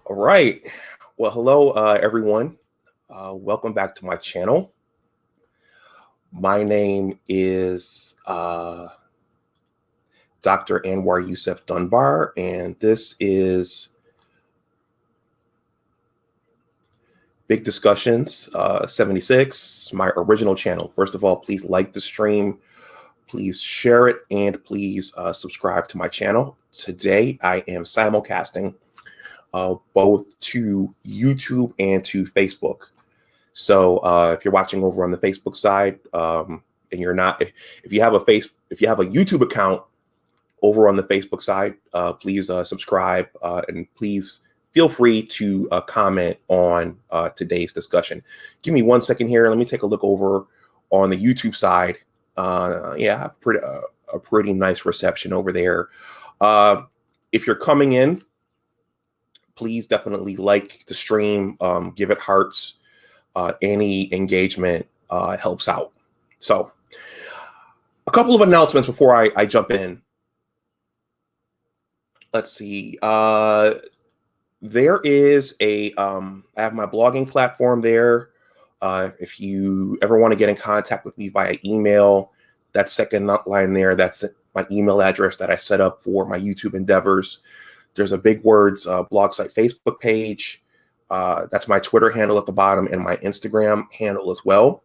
All right. Well, hello, everyone. Welcome back to my channel. My name is Dr. Anwar Youssef Dunbar, and this is Big Discussions 76, my original channel. First of all, please like the stream, please share it, and please subscribe to my channel. Today, I am simulcasting both to YouTube and to Facebook. So if you're watching over on the Facebook side, and you're not, if you have a YouTube account over on the Facebook side, please subscribe and please feel free to comment on today's discussion. Give me 1 second here. Let me take a look over on the YouTube side. Yeah, I have a pretty nice reception over there. If you're coming in, please definitely like the stream, give it hearts. Any engagement helps out. So a couple of announcements before I jump in. Let's see. There is I have my blogging platform there. If you ever want to get in contact with me via email, that second line there, that's my email address that I set up for my YouTube endeavors. There's a Big Words blog site Facebook page. That's my Twitter handle at the bottom and my Instagram handle as well.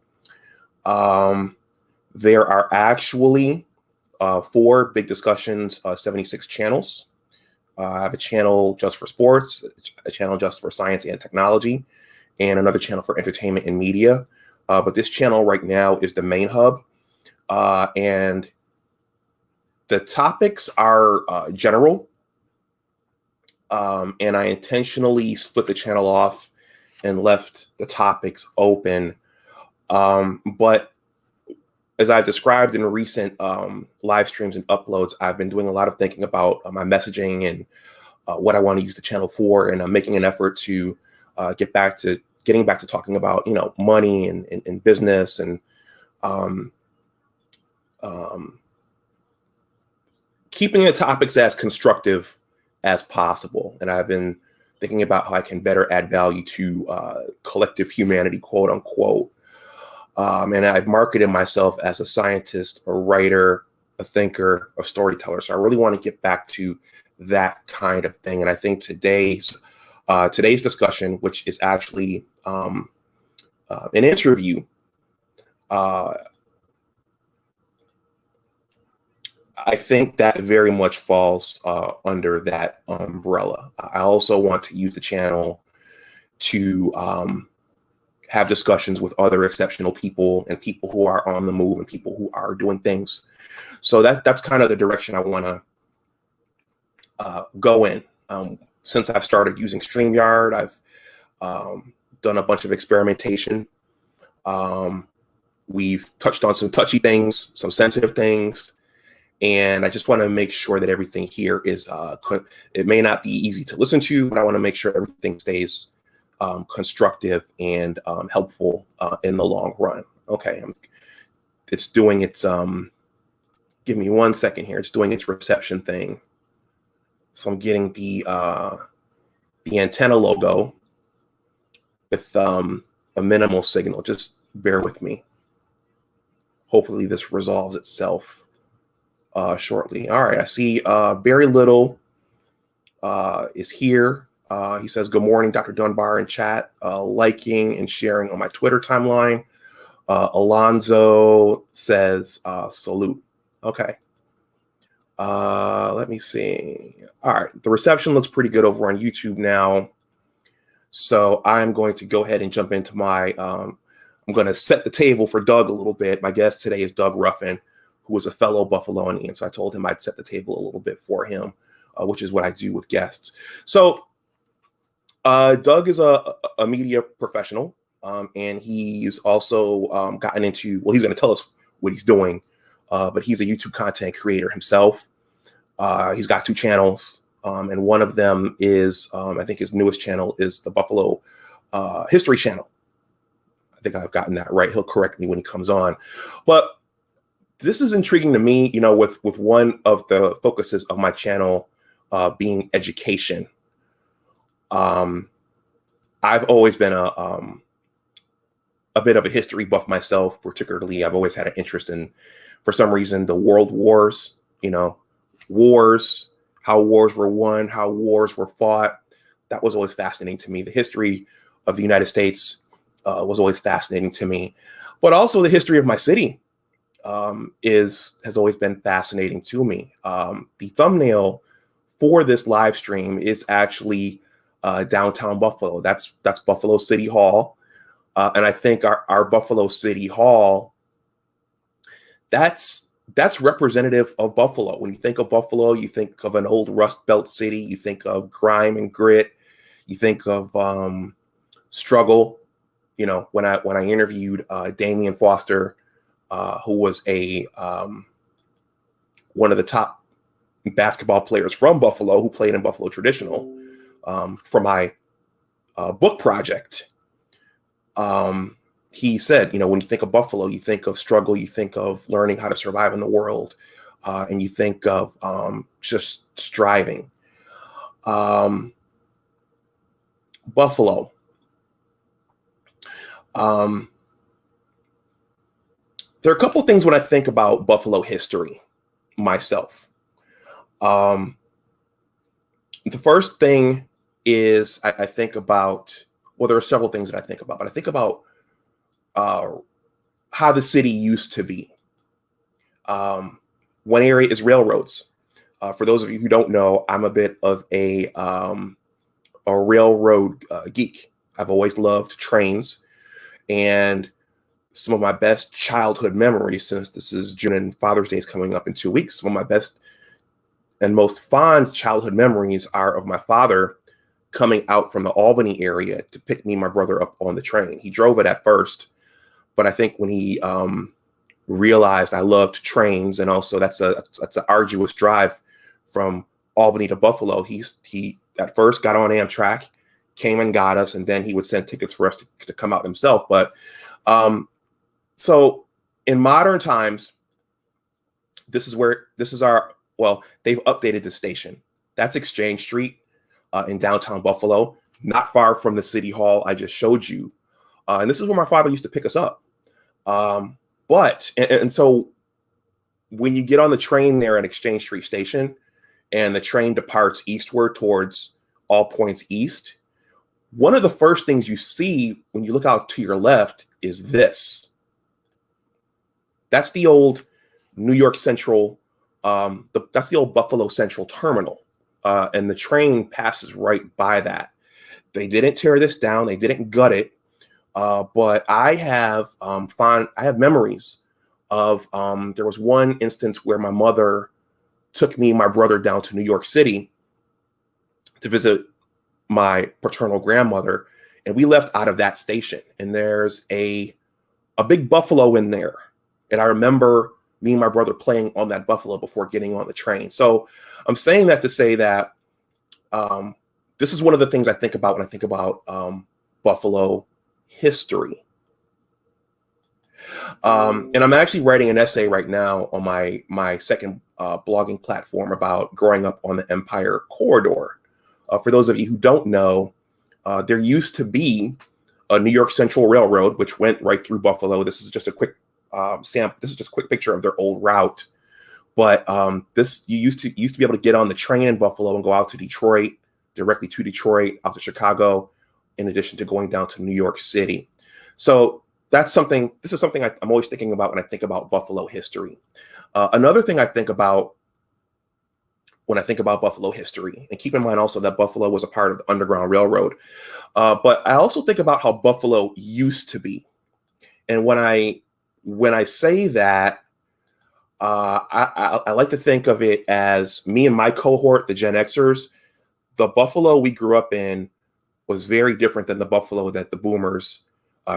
There are actually 4 Big Discussions 76 channels. I have a channel just for sports, a channel just for science and technology, and another channel for entertainment and media. But this channel right now is the main hub. And the topics are general. And I intentionally split the channel off and left the topics open. But as I've described in recent live streams and uploads, I've been doing a lot of thinking about my messaging and what I want to use the channel for. And I'm making an effort to getting back to talking about, money and business and keeping the topics as constructive as possible. And I've been thinking about how I can better add value to collective humanity, quote unquote. And I've marketed myself as a scientist, a writer, a thinker, a storyteller. So I really want to get back to that kind of thing. And I think today's discussion, which is actually an interview, I think that very much falls under that umbrella. I also want to use the channel to have discussions with other exceptional people and people who are on the move and people who are doing things. So that's kind of the direction I want to go in. Since I've started using StreamYard, I've done a bunch of experimentation. We've touched on some touchy things, some sensitive things. And I just want to make sure that everything here is, it may not be easy to listen to, but I want to make sure everything stays constructive and helpful in the long run. Okay, it's doing its, give me 1 second here. It's doing its reception thing. So I'm getting the antenna logo with a minimal signal. Just bear with me. Hopefully this resolves itself shortly. All right, I see Barry Little is here. He says, good morning, Dr. Dunbar in chat, liking and sharing on my Twitter timeline. Alonzo says, salute. Okay. Let me see. All right, the reception looks pretty good over on YouTube now. So I'm going to go ahead and jump into my, I'm going to set the table for Doug a little bit. My guest today is Doug Ruffin, who is a fellow Buffalonian. So I told him I'd set the table a little bit for him, which is what I do with guests. So Doug is a media professional, and he's also gotten into, well, he's going to tell us what he's doing, but he's a YouTube content creator himself. He's got 2 channels, and one of them is, I think his newest channel is the Buffalo History Channel. I think I've gotten that right. He'll correct me when he comes on. But this is intriguing to me, with one of the focuses of my channel being education. I've always been a bit of a history buff myself. Particularly, I've always had an interest in, for some reason, the world wars. Wars, how wars were won, how wars were fought. That was always fascinating to me. The history of the United States was always fascinating to me, but also the history of my city has always been fascinating to me. The thumbnail for this live stream is actually downtown Buffalo. That's Buffalo City Hall, and I think our Buffalo City Hall, that's representative of Buffalo. When you think of Buffalo, you think of an old Rust Belt city. You think of grime and grit. You think of struggle. When I interviewed Damian Foster, who was one of the top basketball players from Buffalo, who played in Buffalo Traditional, for my book project, he said, when you think of Buffalo, you think of struggle, you think of learning how to survive in the world, and you think of just striving. Buffalo. There are a couple of things when I think about Buffalo history myself. The first thing is I think about, well, there are several things that I think about, but I think about how the city used to be. One area is railroads. For those of you who don't know, I'm a bit of a railroad geek. I've always loved trains, and some of my best childhood memories, since this is June and Father's Day is coming up in 2 weeks, some of my best and most fond childhood memories are of my father coming out from the Albany area to pick me and my brother up on the train. He drove it at first, but I think when he realized I loved trains, and also that's an arduous drive from Albany to Buffalo, he at first got on Amtrak, came and got us, and then he would send tickets for us to come out himself. But so in modern times, this is our, well, they've updated the station. That's Exchange Street in downtown Buffalo, not far from the city hall I just showed you. And this is where my father used to pick us up. And so when you get on the train there at Exchange Street Station, and the train departs eastward towards All Points East, one of the first things you see when you look out to your left is this. That's the old New York Central, that's the old Buffalo Central Terminal. And the train passes right by that. They didn't tear this down. They didn't gut it. But I have memories of, there was one instance where my mother took me and my brother down to New York City to visit my paternal grandmother, and we left out of that station, and there's a big buffalo in there. And I remember me and my brother playing on that buffalo before getting on the train. So I'm saying that to say that this is one of the things I think about when I think about Buffalo history. And I'm actually writing an essay right now on my second blogging platform about growing up on the Empire Corridor. For those of you who don't know, there used to be a New York Central Railroad, which went right through Buffalo. This is just a quick sample. This is just a quick picture of their old route. But you used to be able to get on the train in Buffalo and go out to Detroit, directly to Detroit, out to Chicago, in addition to going down to New York City. So this is something I'm always thinking about when I think about Buffalo history. Another thing I think about when I think about Buffalo history, and keep in mind also that Buffalo was a part of the Underground Railroad, but I also think about how Buffalo used to be. And when I say that, I like to think of it as me and my cohort, the Gen Xers. The Buffalo we grew up in was very different than the Buffalo that the Boomers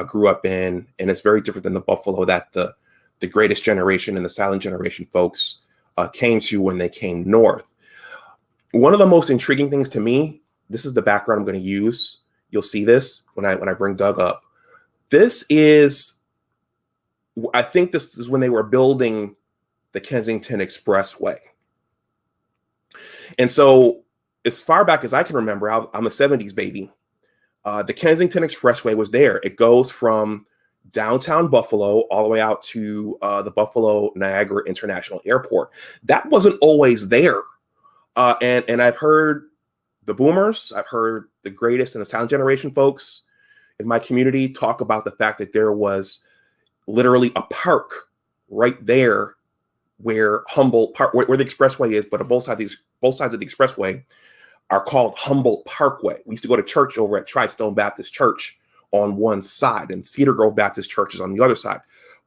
grew up in, and it's very different than the Buffalo that the greatest generation and the silent generation folks came to when they came north. One of the most intriguing things to me, this is the background I'm going to use. You'll see this when I bring Doug up. I think this is when they were building the Kensington Expressway. And so as far back as I can remember, I'm a 70s baby. The Kensington Expressway was there. It goes from downtown Buffalo all the way out to the Buffalo Niagara International Airport. That wasn't always there. And I've heard the boomers, I've heard the greatest and the silent generation folks in my community talk about the fact that there was literally a park right there where Humboldt Park, where the expressway is, but on both sides of the expressway are called Humboldt Parkway. We used to go to church over at Tri-Stone Baptist Church on one side, and Cedar Grove Baptist Church is on the other side.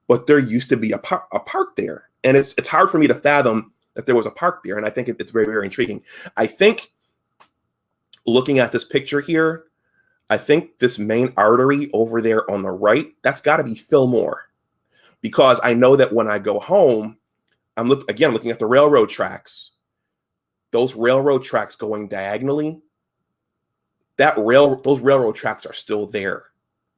But there used to be a park there, and it's hard for me to fathom that there was a park there, and I think it's very, very intriguing. I think looking at this picture here, I think this main artery over there on the right, that's got to be Fillmore, because I know that when I go home, I'm looking at the railroad tracks. Those railroad tracks going diagonally, those railroad tracks are still there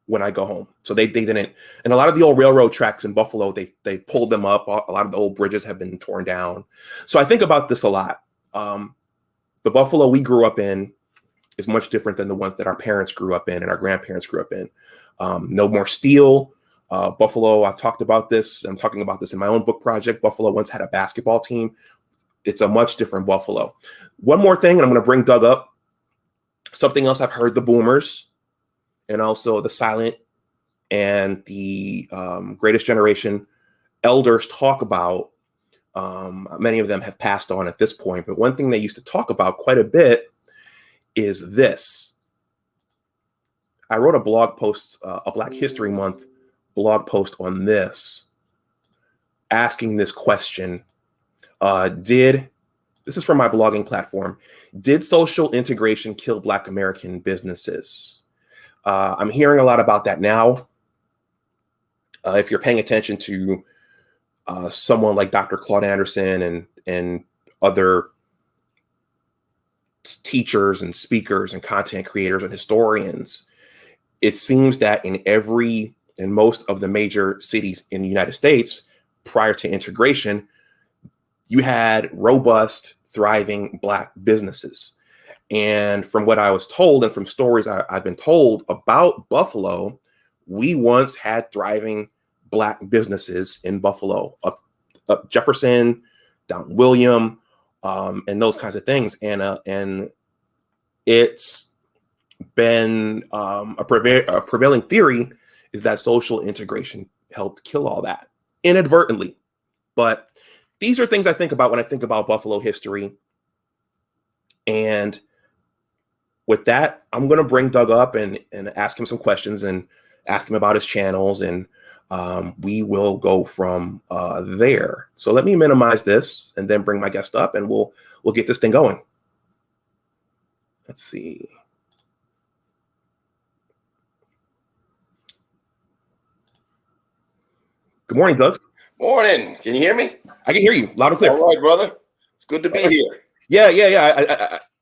when I go home. So they didn't, and a lot of the old railroad tracks in Buffalo, they pulled them up. A lot of the old bridges have been torn down. So I think about this a lot. The Buffalo we grew up in is much different than the ones that our parents grew up in and our grandparents grew up in. No more steel. Buffalo, I've talked about this. I'm talking about this in my own book project. Buffalo once had a basketball team. It's a much different Buffalo. One more thing, and I'm going to bring Doug up. Something else I've heard the boomers and also the silent and the greatest generation elders talk about. Many of them have passed on at this point, but one thing they used to talk about quite a bit is this. I wrote a blog post, a Black History Month blog post on this, asking this question. This is from my blogging platform. Did social integration kill Black American businesses? I'm hearing a lot about that now. If you're paying attention to someone like Dr. Claude Anderson and other teachers and speakers and content creators and historians, it seems that in most of the major cities in the United States prior to integration, you had robust, thriving Black businesses. And from what I was told and from stories I've been told about Buffalo, we once had thriving Black businesses in Buffalo, up Jefferson, down William, and those kinds of things. And it's been a prevailing theory is that social integration helped kill all that inadvertently. But these are things I think about when I think about Buffalo history. And with that, I'm going to bring Doug up and ask him some questions and ask him about his channels. And we will go from there. So let me minimize this and then bring my guest up and we'll get this thing going. Let's see. Good morning, Doug. Morning. Can you hear me? I can hear you loud and clear. All right, brother. It's good to be here. Yeah.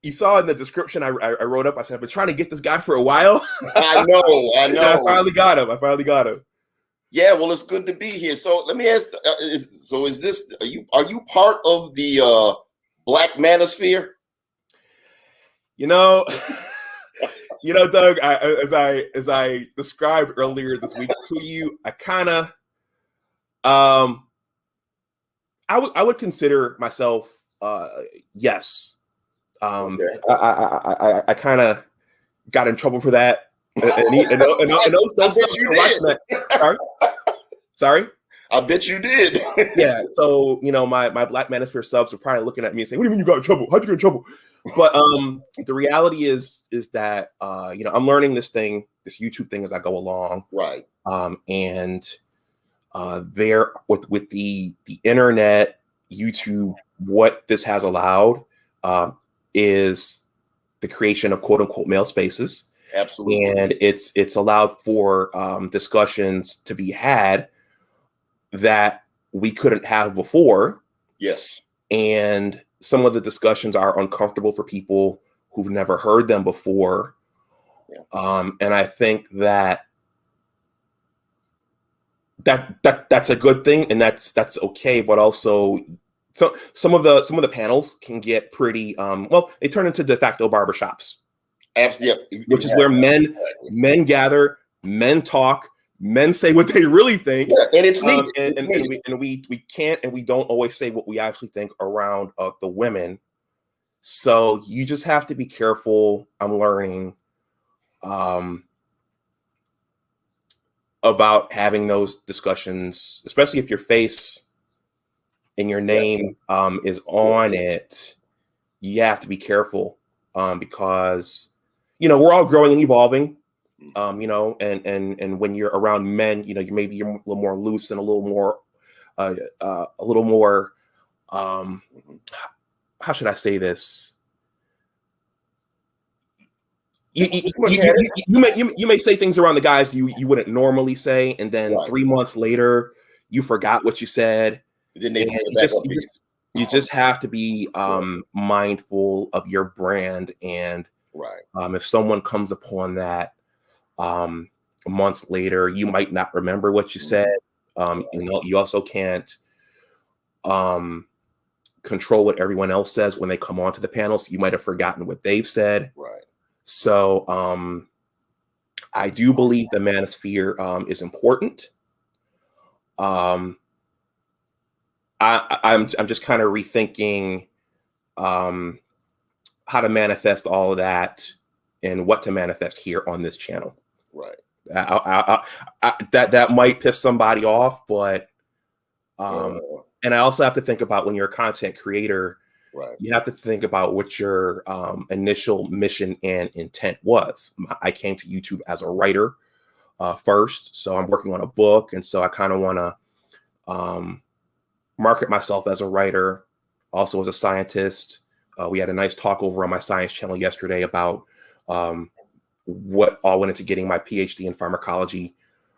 You saw in the description I wrote up, I said, I've been trying to get this guy for a while. I know. And I finally got him. Yeah, well, it's good to be here. So let me ask, are you part of the Black Manosphere? Doug, as I described earlier this week to you, I kind of I would consider myself yes. Okay. I kind of got in trouble for that, and those subs are watching that. Sorry. I bet you did. Yeah. So my Black Manosphere subs are probably looking at me and saying, "What do you mean you got in trouble? How'd you get in trouble?" But the reality is that I'm learning this YouTube thing as I go along. Right. And there with the internet, YouTube, what this has allowed is the creation of quote unquote male spaces. Absolutely. And it's allowed for discussions to be had that we couldn't have before. Yes. And some of the discussions are uncomfortable for people who've never heard them before. Yeah. And I think that's a good thing, and that's okay. But also So some of the panels can get pretty well, they turn into de facto barbershops. Absolutely. Which is where men gather, men talk, men say what they really think. Yeah, and it's needed. And we can't and we don't always say what we actually think around the women. So you just have to be careful. I'm learning about having those discussions, especially if your face and your name is on it. You have to be careful because we're all growing and evolving. And when you're around men, you're a little more loose and a little more how should I say this? You may say things around the guys you wouldn't normally say, and then 3 months later you forgot what you said. Then you just have to be mindful of your brand, and if someone comes upon that months later, you might not remember what you said. You also can't control what everyone else says when they come onto the panel, so you might have forgotten what they've said. So I do believe the manosphere is important. I'm just kind of rethinking how to manifest all of that and what to manifest here on this channel. That might piss somebody off, but and I also have to think about when you're a content creator, you have to think about what your initial mission and intent was. I came to YouTube as a writer first, so I'm working on a book, and so I kind of want to market myself as a writer, also as a scientist. We had a nice talk over on my science channel yesterday about what all went into getting my PhD in pharmacology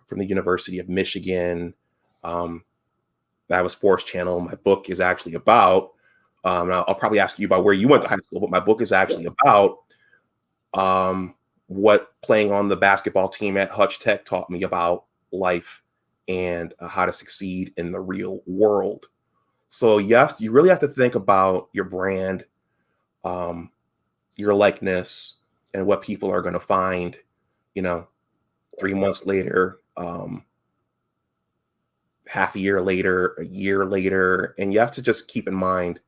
from the University of Michigan. I have a sports channel. My book is actually about, I'll probably ask you about where you went to high school, but my book is actually about what playing on the basketball team at Hutch Tech taught me about life and how to succeed in the real world. So yes, you really have to think about your brand, your likeness, and what people are going to find, 3 months later, half a year later, a year later. And you have to just keep in mind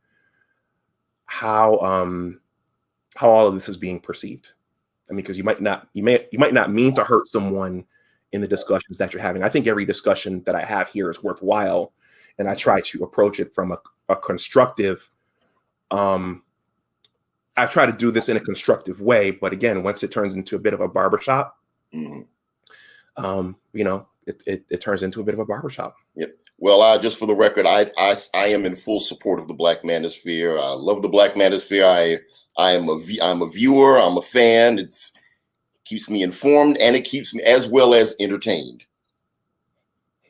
how all of this is being perceived. I mean, because you might not mean to hurt someone in the discussions that you're having. I think every discussion that I have here is worthwhile, and I try to approach it from a constructive. I try to do this in a constructive way, but again, once it turns into a bit of a barbershop, it turns into a bit of a barbershop. Yep. Well, just for the record, I am in full support of the Black Manosphere. I love the Black Manosphere. I'm a viewer. I'm a fan. It keeps me informed, and it keeps me as well as entertained.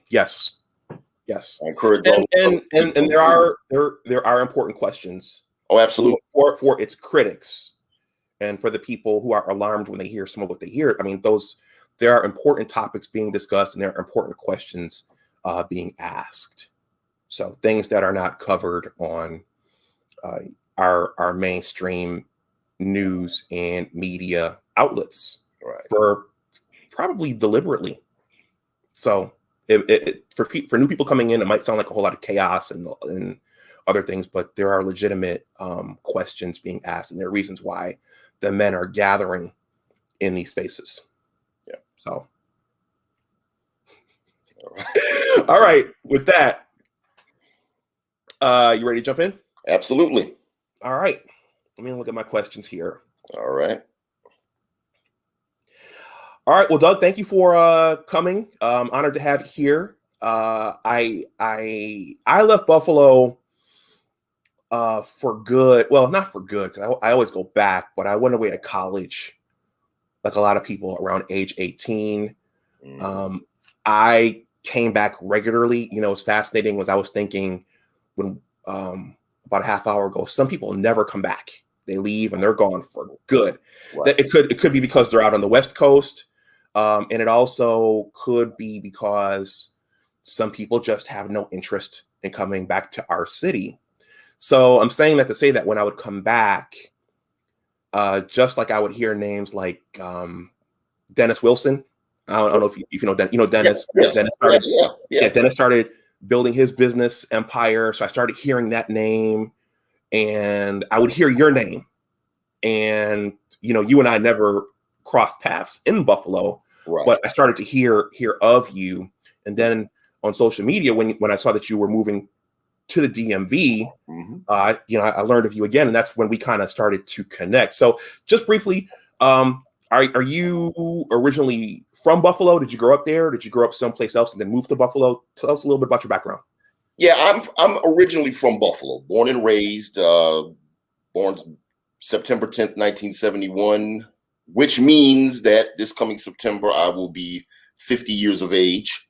Yes. I encourage and there are important questions. Oh, absolutely. For its critics and for the people who are alarmed when they hear some of what they hear. I mean, there are important topics being discussed, and there are important questions being asked. So things that are not covered on our mainstream news and media outlets, for probably deliberately. So for new people coming in, it might sound like a whole lot of chaos and other things, but there are legitimate questions being asked, and there are reasons why the men are gathering in these spaces. Yeah. So, all right. With that, you ready to jump in? Absolutely. All right. Let me look at my questions here. All right. Well, Doug, thank you for coming. Honored to have you here. I left Buffalo for good. Well, not for good, because I always go back, but I went away to college like a lot of people around age 18. I came back regularly. It's fascinating was I was thinking when about a half hour ago, some people never come back. They leave and they're gone for good. Right. It could be because they're out on the West Coast. And it also could be because some people just have no interest in coming back to our city. So I'm saying that to say that when I would come back, just like I would hear names like Dennis Wilson. I don't know if you know Dennis. Yes, Dennis started, yeah. Dennis started building his business empire. So I started hearing that name, and I would hear your name, and you and I never crossed paths in Buffalo, Right. but I started to hear of you, and then on social media when I saw that you were moving to the DMV, I learned of you again, and that's when we kind of started to connect. So just briefly, are you originally from Buffalo? Did you grow up there? Did you grow up someplace else and then move to Buffalo? Tell us a little bit about your background. Yeah, I'm originally from Buffalo, born and raised, born September 10th, 1971, which means that this coming September I will be 50 years of age.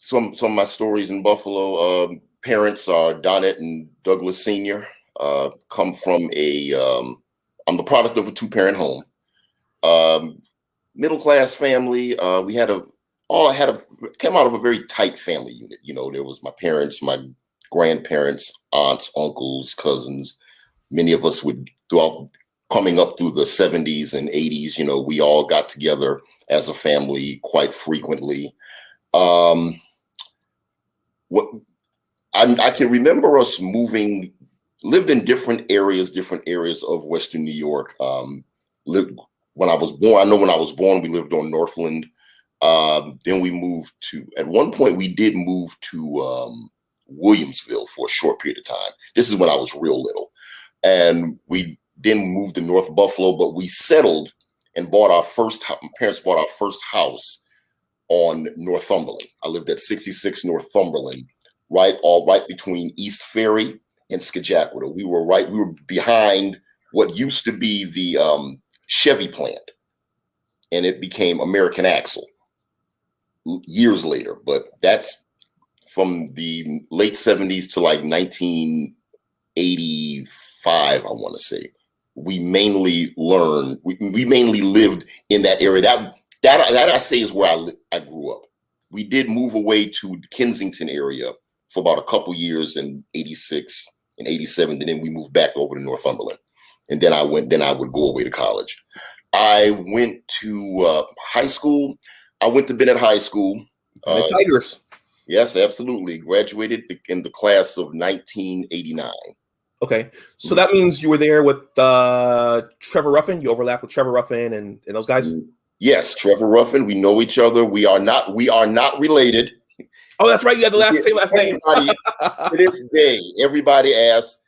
Some of my stories in Buffalo, parents are Donette and Douglas Sr. Come from I'm the product of a two-parent home. Middle-class family. Came out of a very tight family unit. There was my parents, my grandparents, aunts, uncles, cousins. Many of us coming up through the 70s and 80s, we all got together as a family quite frequently. I can remember us lived in different areas of Western New York. Lived when I was born. I know when I was born, we lived on Northland. Then we moved at one point we did move to Williamsville for a short period of time. This is when I was real little. And we then moved to North Buffalo, but we settled and parents bought our first house on Northumberland. I lived at 66 Northumberland, right between East Ferry and Scajaquada. We were behind what used to be the Chevy plant, and it became American Axle years later. But that's from the late 70s to like 1985, I want to say. We mainly lived in that area. That I say is where I grew up. We did move away to the Kensington area for about a couple years in 86 and 87. And then we moved back over to Northumberland. And then I would go away to college. I went to high school. I went to Bennett High School. The Tigers. Yes, absolutely. Graduated in the class of 1989. Okay. So that means you were there with Trevor Ruffin. You overlap with Trevor Ruffin and those guys? Yes, Trevor Ruffin. We know each other. We are not related. Oh, that's right. You had the same last name. To this day, everybody asks,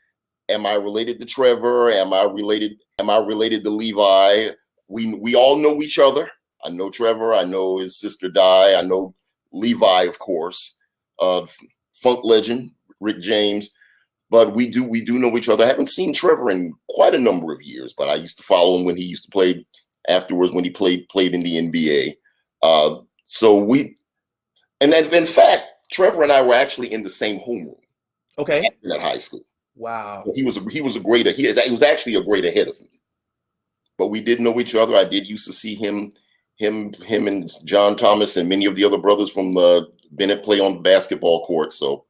am I related to Trevor? Am I related to Levi? We all know each other. I know Trevor. I know his sister Di. I know Levi, of course. Funk legend, Rick James. But we do know each other. I haven't seen Trevor in quite a number of years, but I used to follow him when he used to play afterwards, when he played in the NBA. And then, in fact, Trevor and I were actually in the same homeroom. Okay. At high school. Wow. He was actually a grade ahead of me. But we did know each other. I did used to see him and John Thomas and many of the other brothers from Bennett play on the basketball court. So.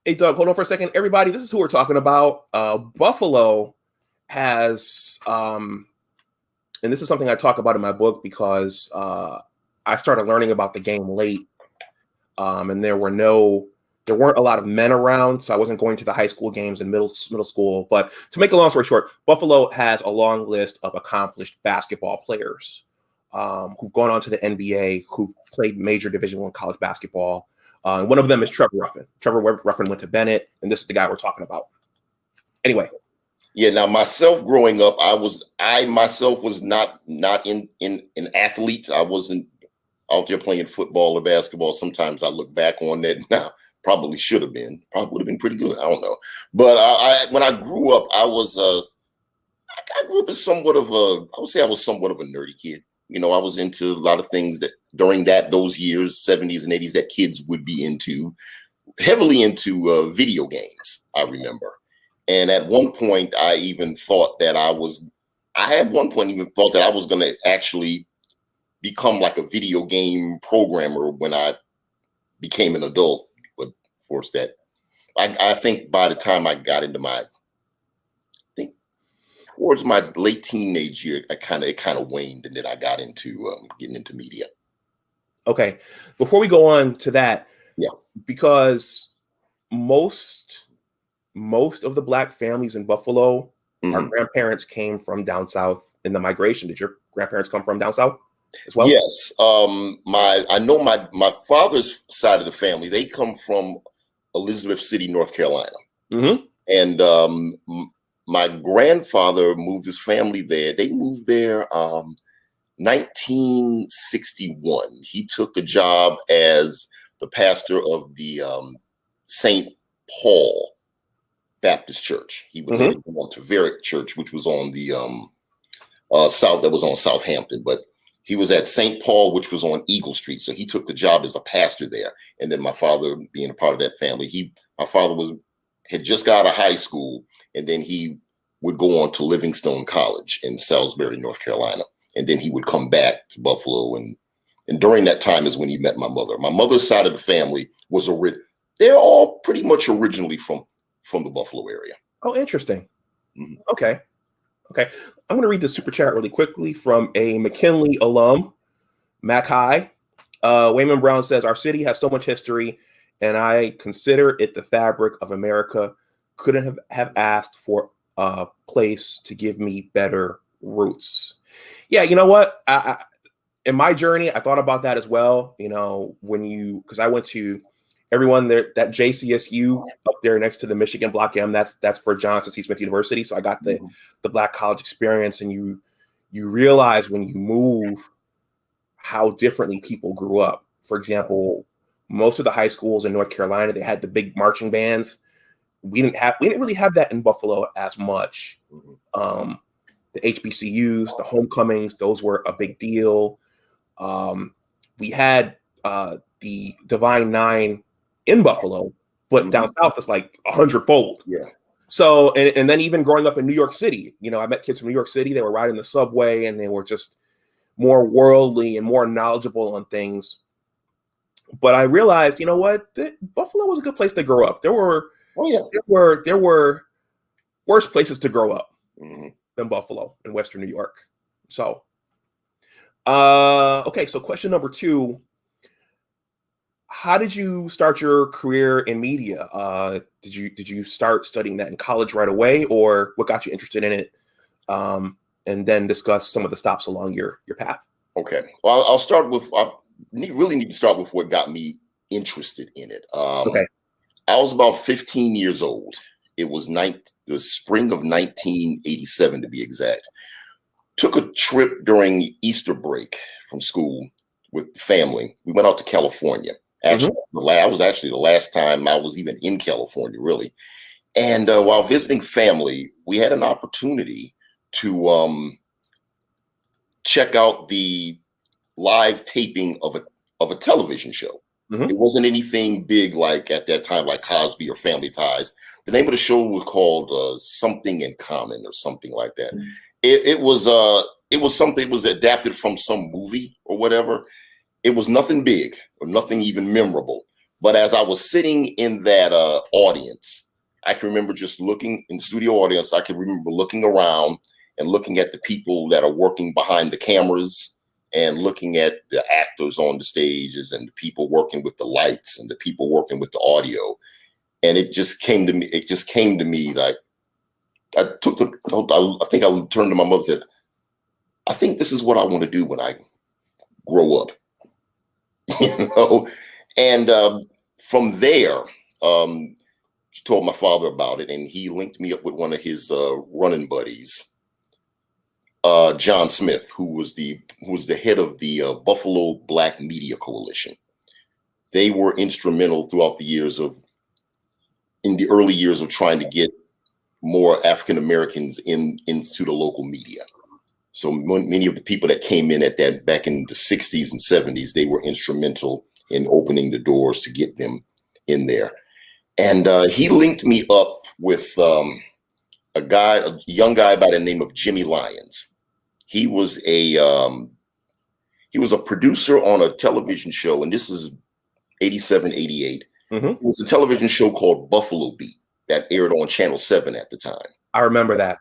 Hey, Doug, hold on for a second. Everybody, this is who we're talking about. Buffalo has, and this is something I talk about in my book because I started learning about the game late, and there weren't a lot of men around, so I wasn't going to the high school games and middle school. But to make a long story short, Buffalo has a long list of accomplished basketball players who've gone on to the NBA, who played major Division I college basketball. One of them is Trevor Ruffin. Trevor Ruffin went to Bennett, and this is the guy we're talking about. Anyway. Yeah. Now, myself growing up, I myself was not in an athlete. I wasn't out there playing football or basketball. Sometimes I look back on that now. Probably should have been. Probably would have been pretty good. I don't know. But when I grew up, I grew up as I would say I was somewhat of a nerdy kid. I was into a lot of things that during those years, 70s and 80s, that kids would be heavily into video games, I remember. And at one point, I even thought that I was going to actually become like a video game programmer when I became an adult. But course, that I think by the time I got into I think towards my late teenage year, it kind of waned, and then I got into getting into media. Okay. Before we go on to that, Yeah. because most of the Black families in Buffalo, our grandparents came from down south in the migration. Did your grandparents come from down south as well? Yes. I know my father's side of the family, they come from Elizabeth City, North Carolina. And my grandfather moved his family there. They moved there 1961. He took a job as the pastor of the St. Paul Baptist Church. He would later go on to Varick Church, which was on the south, that was on Southampton, but he was at St. Paul, which was on Eagle Street. So he took the job as a pastor there. And then my father, being a part of that family, my father had just got out of high school, and then he would go on to Livingstone College in Salisbury, North Carolina. And then he would come back to Buffalo. And during that time is when he met my mother. My mother's side of the family they're all pretty much originally from the Buffalo area. Oh, interesting. Okay. I'm going to read the super chat really quickly from a McKinley alum, Mac High. Wayman Brown says, our city has so much history, and I consider it the fabric of America. Couldn't have asked for a place to give me better roots. Yeah, you know what? In my journey, I thought about that as well. You know, because I went to everyone there, that JCSU up there next to the Michigan Block M, that's for Johnson C. Smith University. So I got the Black college experience, and you realize when you move how differently people grew up. For example, most of the high schools in North Carolina, they had the big marching bands. We didn't really have that in Buffalo as much. The HBCUs, the homecomings, those were a big deal. We had the Divine Nine in Buffalo, but down south it's like 100-fold. Yeah. So, and then even growing up in New York City, you know, I met kids from New York City. They were riding the subway, and they were just more worldly and more knowledgeable on things. But I realized, you know what, Buffalo was a good place to grow up. There were worse places to grow up than Buffalo in Western New York. So, okay. So question number 2. How did you start your career in media? Did you start studying that in college right away, or what got you interested in it? And then discuss some of the stops along your path. Okay. Well, I'll start with, really need to start with what got me interested in it. Okay. I was about 15 years old. It was the spring of 1987, to be exact. Took a trip during Easter break from school with the family. We went out to California. Actually, that was actually the last time I was even in California, really. And while visiting family, we had an opportunity to check out the live taping of a television show. It wasn't anything big like at that time, like Cosby or Family Ties. The name of the show was called Something in Common or something like that. It was something. It was adapted from some movie or whatever. It was nothing big or nothing even memorable. But as I was sitting in that audience, I can remember just looking in the studio audience. I can remember looking around and looking at the people that are working behind the cameras, and looking at the actors on the stages, and the people working with the lights, and the people working with the audio. And it just came to me like, I think I turned to my mother and said, I think this is what I want to do when I grow up. You know? And from there, she told my father about it, and he linked me up with one of his running buddies, John Smith, who was the head of the Buffalo Black Media Coalition. They were instrumental throughout in the early years of trying to get more African Americans into the local media. So many of the people that came in back in the 60s and 70s, they were instrumental in opening the doors to get them in there. And he linked me up with a young guy by the name of Jimmy Lyons. He was a producer on a television show, and this is 87, 88. Mm-hmm. It was a television show called Buffalo Beat that aired on Channel 7 at the time. I remember that.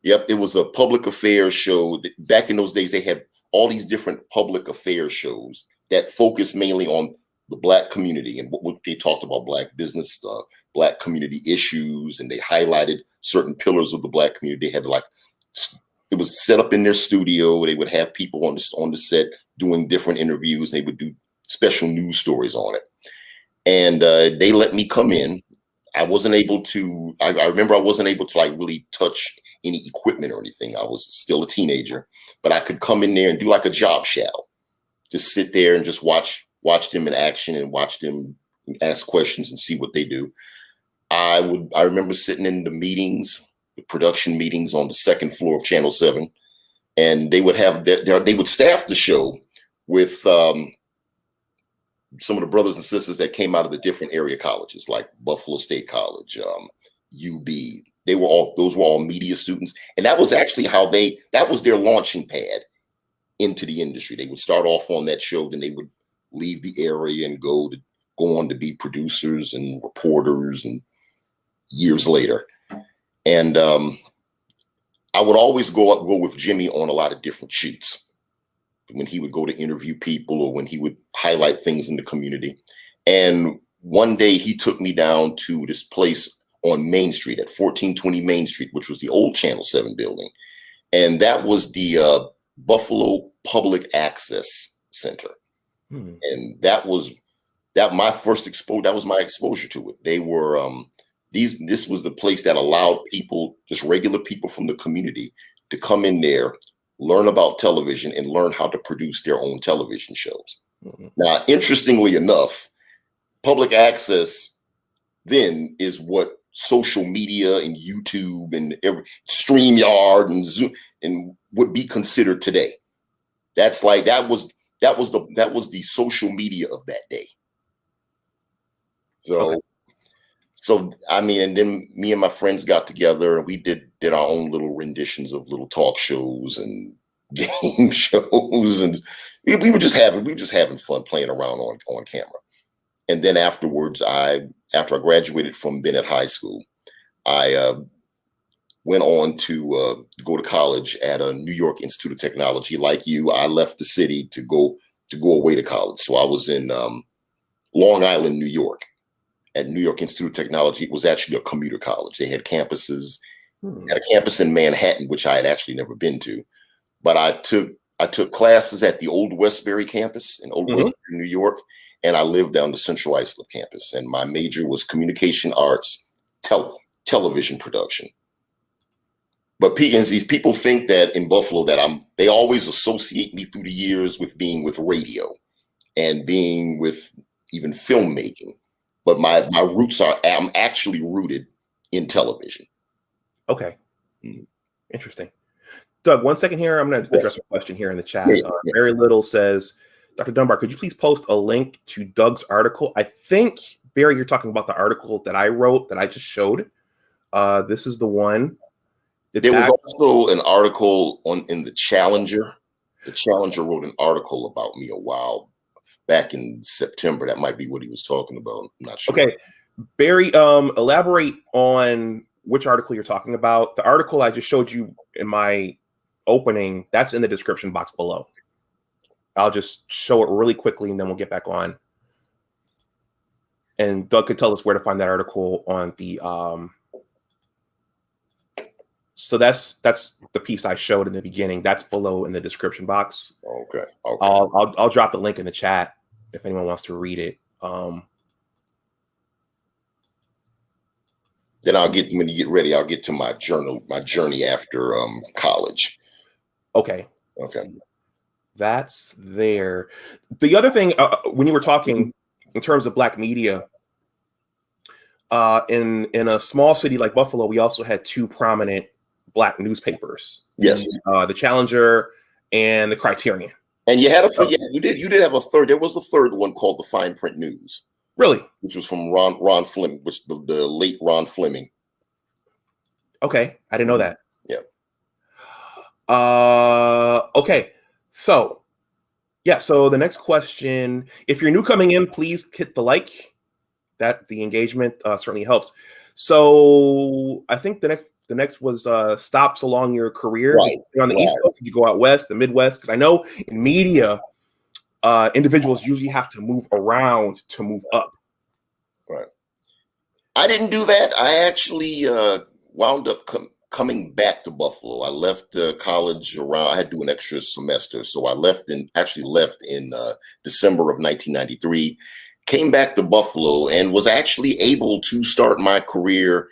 Yep, it was a public affairs show. Back in those days, they had all these different public affairs shows that focused mainly on the Black community and what they talked about Black business, Black community issues, and they highlighted certain pillars of the Black community. They had it was set up in their studio. They would have people on the set doing different interviews. They would do special news stories on it. And they let me come in. I wasn't able to, I remember I wasn't able to like really touch any equipment or anything. I was still a teenager, but I could come in there and do like a job shadow. Just sit there and just watch them in action and watch them ask questions and see what they do. I remember sitting in the meetings, the production meetings on the second floor of Channel 7, and they would have they would staff the show with some of the brothers and sisters that came out of the different area colleges, like Buffalo State College, UB. Those were all media students. And that was actually that was their launching pad into the industry. They would start off on that show, then they would leave the area and go on to be producers and reporters and years later. And I would always go with Jimmy on a lot of different shoots when he would go to interview people or when he would highlight things in the community. And one day he took me down to this place on Main Street at 1420 Main Street, which was the old Channel 7 building. And that was the Buffalo Public Access Center. And that was my exposure to it. They were, this was the place that allowed people, just regular people from the community, to come in there, learn about television, and learn how to produce their own television shows. Now, interestingly enough, public access then is what social media and YouTube and StreamYard and Zoom and would be considered today. That was the social media of that day. So I mean, and then me and my friends got together and we did our own little renditions of little talk shows and game shows, and we were just having fun playing around on camera. And then afterwards, after I graduated from Bennett High School, I went on to go to college at a New York Institute of Technology. Like you, I left the city to go away to college. So I was in Long Island, New York, at New York Institute of Technology. It was actually a commuter college. They had campuses, had a campus in Manhattan, which I had actually never been to. But I took classes at the Old Westbury campus in Old Westbury, New York, and I lived down the Central Islip campus. And my major was communication arts, television production. But these people think that in Buffalo that they always associate me through the years with being with radio and being with even filmmaking. But my roots I'm actually rooted in television. Okay. Interesting. Doug, 1 second here. I'm going to address a question here in the chat. Very Little says, Dr. Dunbar, could you please post a link to Doug's article? I think, Barry, you're talking about the article that I wrote that I just showed. This is the one. There was also an article in the Challenger. The Challenger wrote an article about me a while back in September. That might be what he was talking about. I'm not sure. Okay. Barry, elaborate on which article you're talking about. The article I just showed you in my opening, that's in the description box below. I'll just show it really quickly and then we'll get back on. And Doug could tell us where to find that article on the so that's the piece I showed in the beginning. That's below in the description box. Okay. I'll drop the link in the chat if anyone wants to read it. Then when you get ready, I'll get to my journey after college. Okay. That's there. The other thing, when you were talking in terms of Black media, in a small city like Buffalo, we also had two prominent Black newspapers. Yes. The Challenger and the Criterion. And you had you did have a third. There was a third one called the Fine Print News. Really? Which was from Ron Fleming, which the late Ron Fleming. Okay, I didn't know that. Yeah. Okay. So the next question, if you're new coming in, please hit the like. that the engagement certainly helps. So I think the next was stops along your career. Did Right. you stay on the East Right. Coast? Did you go out west, the Midwest? Because I know in media, individuals usually have to move around to move up. Right. I didn't do that. I actually wound up coming back to Buffalo. I left college around. I had to do an extra semester, so I left in December of 1993. Came back to Buffalo and was actually able to start my career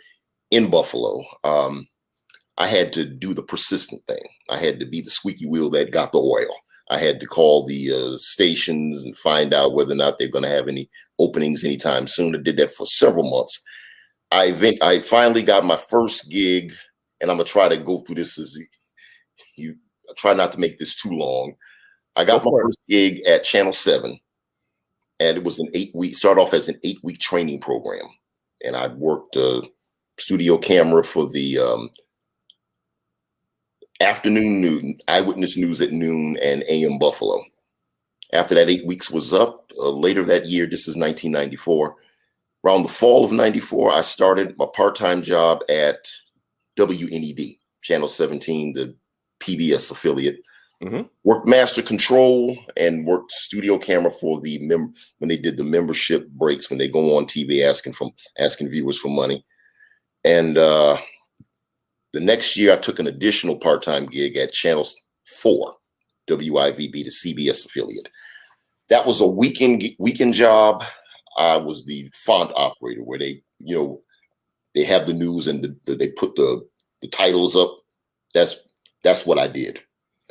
in Buffalo. I had to do the persistent thing. I had to be the squeaky wheel that got the oil. I had to call the stations and find out whether or not they're going to have any openings anytime soon. I did that for several months. I finally got my first gig, and I'm gonna try to go through this as you try not to make this too long. I got my first gig at Channel 7, and it was an 8-week, start off as an 8-week training program. And I worked studio camera for the afternoon news, Eyewitness News at noon, and AM Buffalo. After that 8 weeks was up, later that year, this is 1994, around the fall of 94, I started my part-time job at WNED, Channel 17, the PBS affiliate. Worked master control and worked studio camera for the when they did the membership breaks, when they go on TV asking viewers for money. And the next year, I took an additional part-time gig at Channel 4, WIVB, the CBS affiliate. That was a weekend job. I was the font operator, where they have the news and they put the titles up. That's what I did.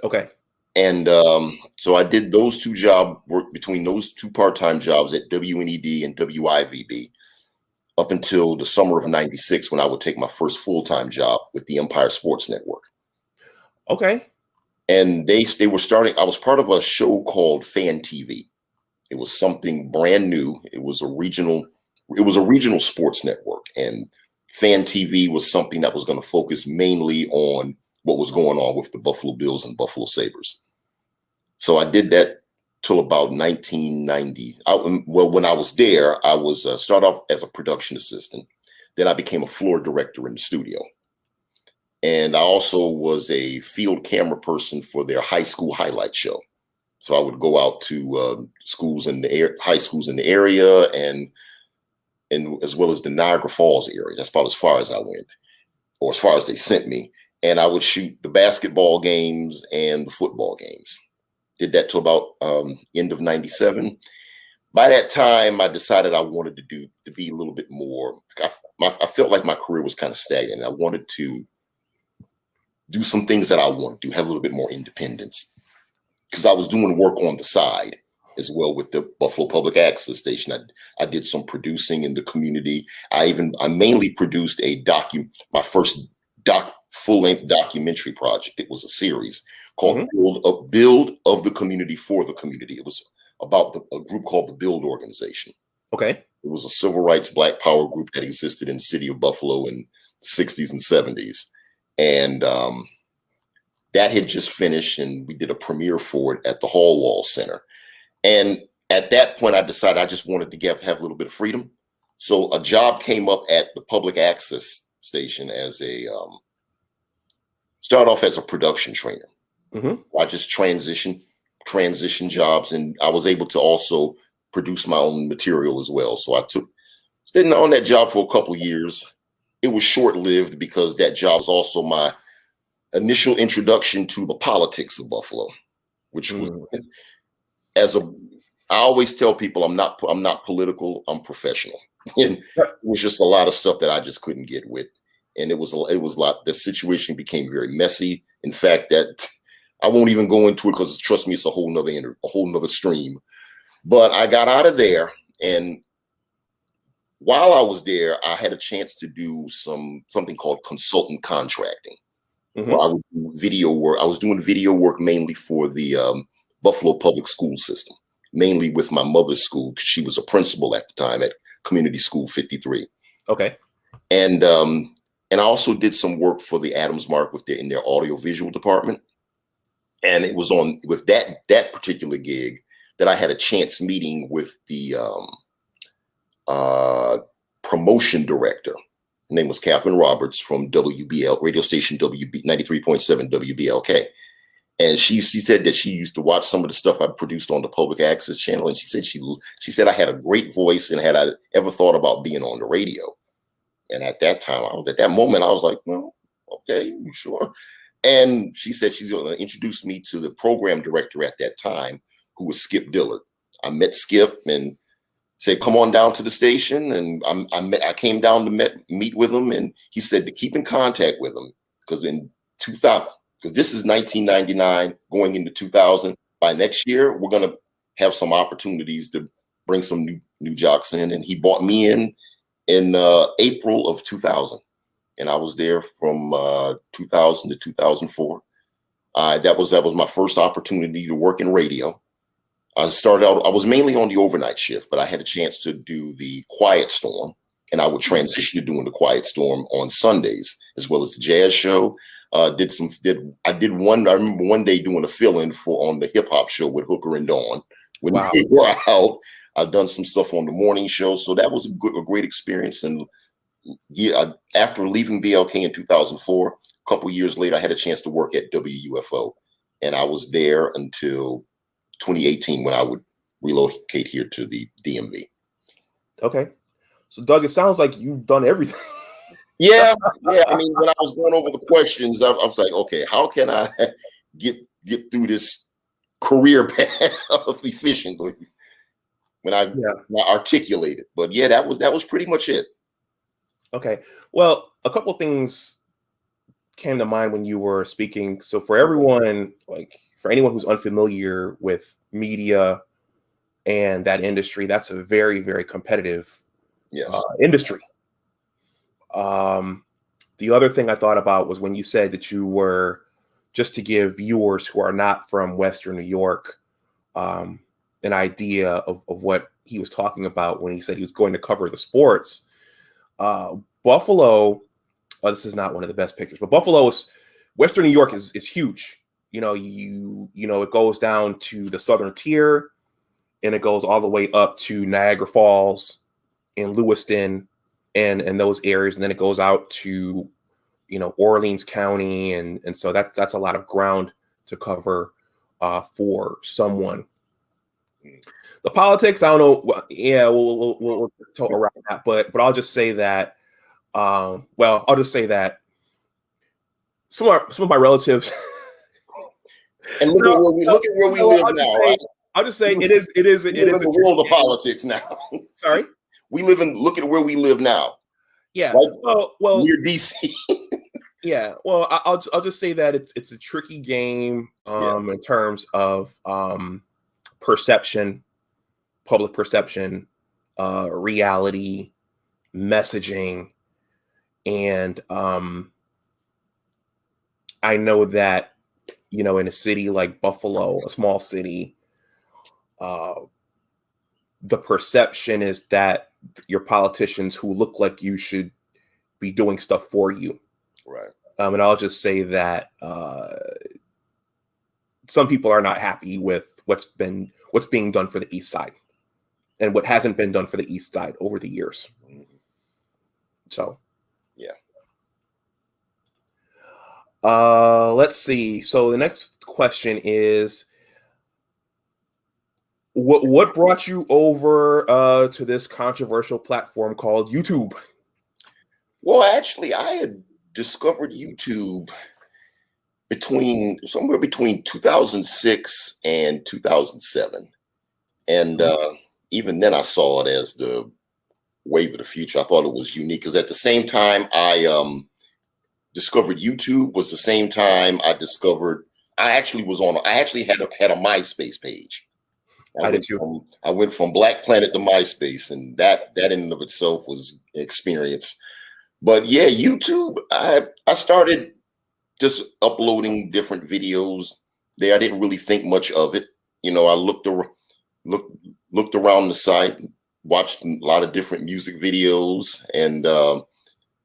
Okay. And so I did those two work between those two part-time jobs at WNED and WIVB up until the summer of '96, when I would take my first full-time job with the Empire Sports Network. Okay. And they were starting. I was part of a show called Fan TV. It was something brand new. It was a regional sports network, and Fan TV was something that was going to focus mainly on what was going on with the Buffalo Bills and Buffalo Sabres. So I did that till about 1990. When I was there, I was start off as a production assistant. Then I became a floor director in the studio. And I also was a field camera person for their high school highlight show. So I would go out to schools in the high schools in the area, and as well as the Niagara Falls area. That's about as far as I went, or as far as they sent me. And I would shoot the basketball games and the football games. Did that till about end of '97. By that time, I decided I wanted to be a little bit more. I felt like my career was kind of stagnant. I wanted to do some things that I wanted to have a little bit more independence, because I was doing work on the side as well with the Buffalo Public Access Station. I did some producing in the community. I mainly produced my first full-length documentary project. It was a series called Build of the Community for the Community. It was about a group called the Build Organization. Okay. It was a civil rights Black power group that existed in the city of Buffalo in the 60s and 70s. And that had just finished, and we did a premiere for it at the Hallwall Center. And at that point, I decided I just wanted to have a little bit of freedom. So a job came up at the public access station as start off as a production trainer. I just transition jobs, and I was able to also produce my own material as well. So I stayed on that job for a couple of years. It was short-lived, because that job was also my initial introduction to the politics of Buffalo, which was, I always tell people I'm not political, I'm professional. And it was just a lot of stuff that I just couldn't get with. And it was a lot, the situation became very messy. In fact, that I won't even go into it, because trust me, it's a whole nother stream. But I got out of there, and while I was there, I had a chance to do something called consultant contracting. Where I would do video work. I was doing video work mainly for the Buffalo public school system, mainly with my mother's school, because she was a principal at the time at Community School 53. Okay. And I also did some work for the Adams Mark in their audiovisual department. And it was with that particular gig that I had a chance meeting with the promotion director. Her name was Catherine Roberts from WBL radio station WB 93.7 WBLK. And she said that she used to watch some of the stuff I produced on the public access channel. And she said I had a great voice, and had I ever thought about being on the radio. And at that time, at that moment, I was like, well, okay, sure. And she said she's going to introduce me to the program director at that time, who was Skip Dillard. I met Skip and said, come on down to the station. And I came down to meet with him. And he said to keep in contact with him, because in 2000, because this is 1999 going into 2000. By next year, we're going to have some opportunities to bring some new jocks in. And he brought me in April of 2000. And I was there from 2000 to 2004. That was my first opportunity to work in radio. I started out, I was mainly on the overnight shift, but I had a chance to do the Quiet Storm, and I would transition to doing the Quiet Storm on Sundays, as well as the jazz show. I remember one day doing a fill-in on the hip hop show with Hooker and Dawn when they were out. I've done some stuff on the morning show. So that was a great experience. And after leaving BLK in 2004, a couple of years later, I had a chance to work at WUFO, and I was there until 2018 when I would relocate here to the DMV. Okay. So Doug, it sounds like you've done everything. Yeah. I mean, when I was going over the questions, I was like, okay, how can I get through this career path efficiently when I articulate it? But yeah, that was pretty much it. Okay. Well, a couple of things came to mind when you were speaking. So for everyone, for anyone who's unfamiliar with media and that industry, that's a very, very competitive industry. The other thing I thought about was when you said that you were, just to give viewers who are not from Western New York an idea of what he was talking about when he said he was going to cover the sports. Buffalo, this is not one of the best pictures, but Western New York is huge. It goes down to the southern tier, and it goes all the way up to Niagara Falls and Lewiston and those areas, and then it goes out to Orleans County, and so that's a lot of ground to cover for someone. The politics, I don't know. Yeah, we'll talk around that, but I'll just say that. I'll just say that some of my relatives. And look at where we live now. Right? I'll just say it is the world of politics now. Sorry, look at where we live now. Yeah. Right? Well, near DC. Yeah. Well, I'll just say that it's a tricky game in terms of perception, public perception, reality, messaging, and I know that in a city like Buffalo, a small city, the perception is that your politicians who look like you should be doing stuff for you. Right. And I'll just say that some people are not happy with what's being done for the East Side and what hasn't been done for the East Side over the years. Mm-hmm. So, yeah. Let's see. So the next question is, what brought you over to this controversial platform called YouTube? Well, actually, I had discovered YouTube somewhere between 2006 and 2007. And even then I saw it as the wave of the future. I thought it was unique because at the same time I discovered YouTube was the same time I actually had a MySpace page. I went from Black Planet to MySpace, and that in and of itself was an experience. But yeah, YouTube, I started just uploading different videos there. I didn't really think much of it. I looked around the site, watched a lot of different music videos, and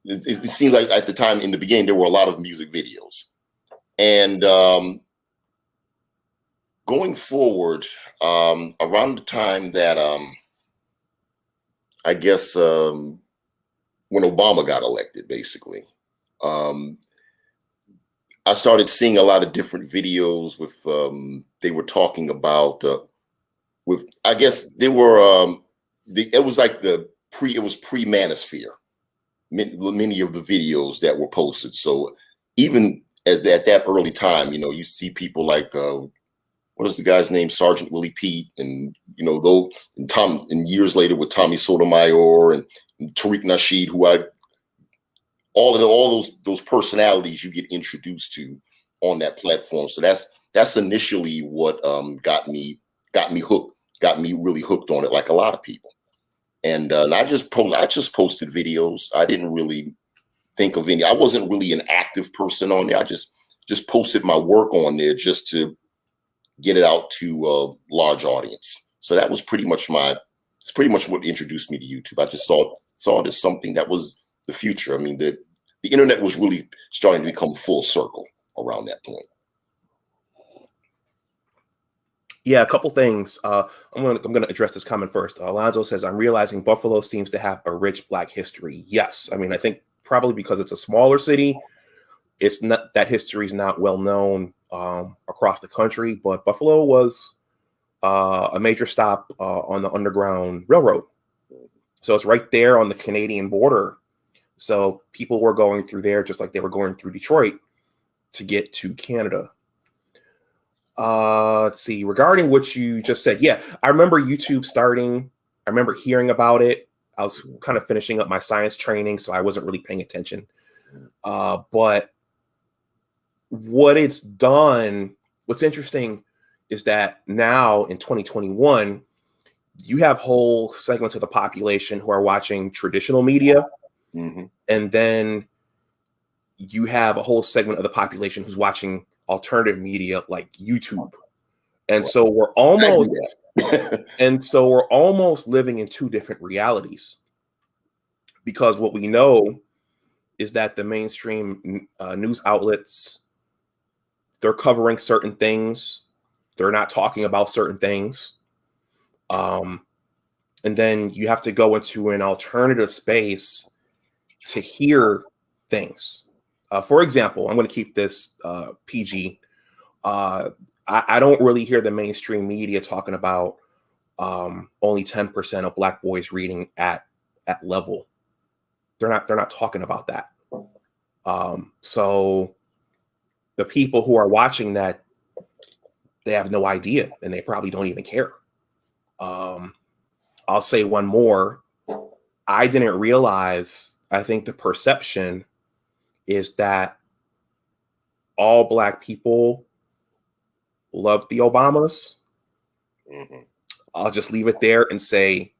it seemed like at the time in the beginning there were a lot of music videos. And going forward, around the time that I guess when Obama got elected, basically. I started seeing a lot of different videos with they were talking about with, I guess they were it was like it was pre-manosphere, many of the videos that were posted. So even at that early time, you know, you see people like what is the guy's name, Sergeant Willie Pete, and you know, and years later with Tommy Sotomayor and Tariq Nasheed, who all those personalities you get introduced to on that platform. So that's initially what got me hooked, got me really hooked on it, like a lot of people. And I just posted videos. I didn't really think of any. I wasn't really an active person on there. I just posted my work on there just to get it out to a large audience. So that was pretty much it's pretty much what introduced me to YouTube. I just saw it as something that was the future. I mean, the internet was really starting to become full circle around that point. Yeah, a couple things. I'm gonna address this comment first. Alonzo says, I'm realizing Buffalo seems to have a rich Black history. Yes. I mean, I think probably because it's a smaller city, it's not that history is not well known across the country, but Buffalo was a major stop on the Underground Railroad. So it's right there on the Canadian border. So people were going through there just like they were going through Detroit to get to Canada. Let's see, regarding what you just said. Yeah, I remember YouTube starting. I remember hearing about it. I was kind of finishing up my science training, so I wasn't really paying attention. But what it's done, what's interesting is that now in 2021, you have whole segments of the population who are watching traditional media. Mm-hmm. And then you have a whole segment of the population who's watching alternative media like YouTube. And so we're almost living in two different realities, because what we know is that the mainstream news outlets, they're covering certain things. They're not talking about certain things. And then you have to go into an alternative space to hear things. For example, I'm going to keep this PG. I don't really hear the mainstream media talking about only 10% of Black boys reading at level. They're not talking about that. So the people who are watching that, they have no idea, and they probably don't even care. I'll say one more. I didn't realize, I think the perception is that all Black people love the Obamas. Mm-hmm. I'll just leave it there and say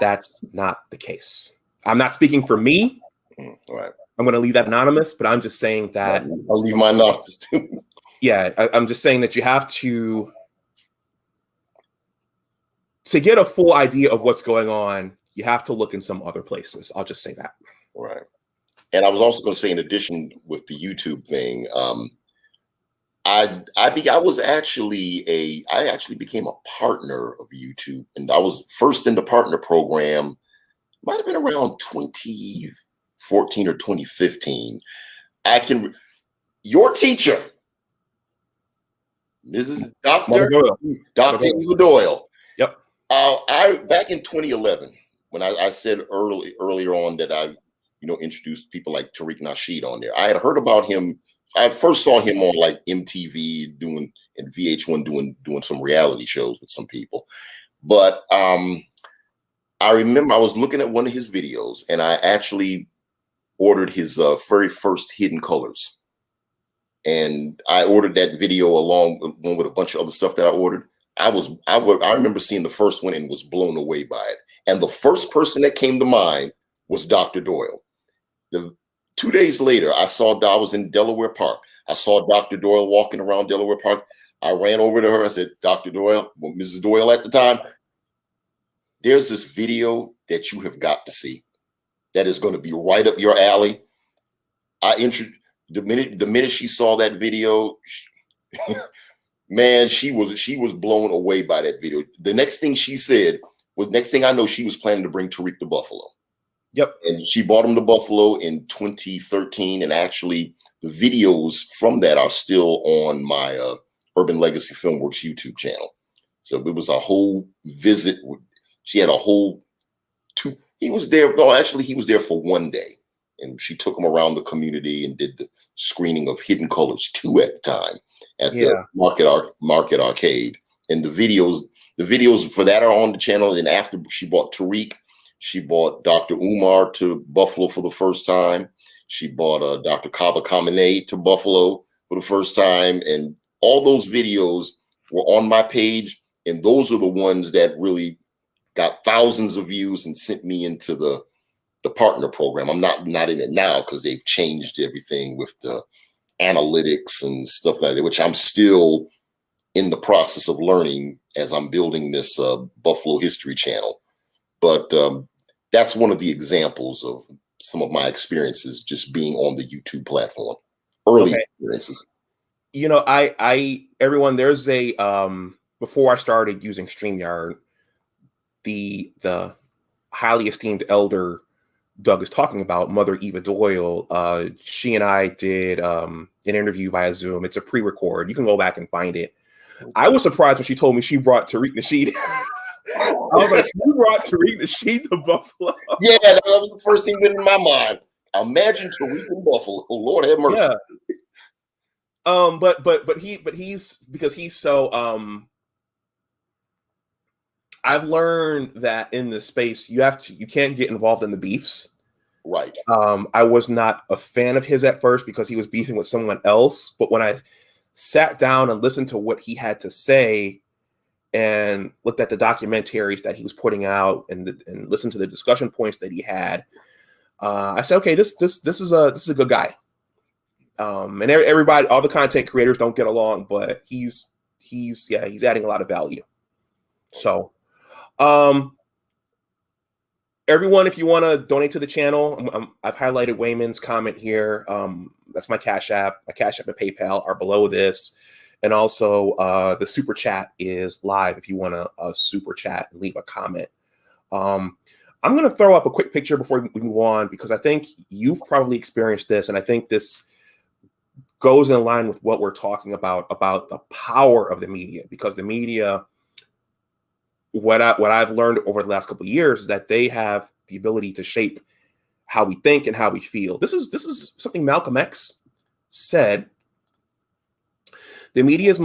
that's not the case. I'm not speaking for me. Mm-hmm. Right. I'm going to leave that anonymous, but I'm just saying that. I'll leave my anonymous too. Yeah, I'm just saying that you have to get a full idea of what's going on. You have to look in some other places. I'll just say that. Right. And I was also going to say, in addition with the YouTube thing, I actually became a partner of YouTube, and I was first in the partner program. Might have been around 2014 or 2015. Your teacher, Mrs. Dr. Eva Doyle. Yep. Back in 2011, when I said earlier on that I introduced people like Tariq Nasheed on there. I had heard about him. I first saw him on like MTV and VH1 doing some reality shows with some people. But I remember I was looking at one of his videos, and I actually ordered his very first Hidden Colors. And I ordered that video along with a bunch of other stuff that I ordered. I remember seeing the first one and was blown away by it. And the first person that came to mind was Dr. Doyle. 2 days later, I was in Delaware Park. I saw Dr. Doyle walking around Delaware Park. I ran over to her. I said, Dr. Doyle, well, Mrs. Doyle at the time, there's this video that you have got to see that is going to be right up your alley. The minute she saw that video, man, she was blown away by that video. The next thing she said Well, next thing I know, she was planning to bring Tariq to Buffalo. Yep. And she brought him to Buffalo in 2013. And actually, the videos from that are still on my Urban Legacy Filmworks YouTube channel. So it was a whole visit. She had a whole two. He was there. Well, actually, he was there for one day. And she took him around the community and did the screening of Hidden Colors 2 at the time at the Market Arcade. And the videos for that are on the channel. And after she brought Tariq, she brought Dr. Umar to Buffalo for the first time. She brought Dr. Kaba Kamene to Buffalo for the first time. And all those videos were on my page. And those are the ones that really got thousands of views and sent me into the partner program. I'm not in it now because they've changed everything with the analytics and stuff like that, which I'm still in the process of learning as I'm building this Buffalo History channel. But that's one of the examples of some of my experiences just being on the YouTube platform. Early experiences. You know, everyone, there's a before I started using StreamYard, the highly esteemed elder Doug is talking about, Mother Eva Doyle, she and I did an interview via Zoom. It's a pre-record. You can go back and find it. I was surprised when she told me she brought Tariq Nasheed. I was like, you brought Tariq Nasheed to Buffalo? Yeah, that was the first thing that went in my mind. Imagine Tariq in Buffalo. Oh, Lord have mercy. Yeah. But he's because he's so I've learned that in this space you can't get involved in the beefs. Right. I was not a fan of his at first because he was beefing with someone else. But when I sat down and listened to what he had to say and looked at the documentaries that he was putting out and listened to the discussion points that he had, I said, okay, this is a good guy. And everybody, all the content creators don't get along, but he's adding a lot of value. So, everyone, if you want to donate to the channel, I've highlighted Wayman's comment here. That's my Cash App. My Cash App and PayPal are below this. And also the super chat is live if you want to super chat and leave a comment. I'm going to throw up a quick picture before we move on, because I think you've probably experienced this. And I think this goes in line with what we're talking about the power of the media, because the media, what I've learned over the last couple of years is that they have the ability to shape how we think and how we feel. This is something Malcolm X said. The media is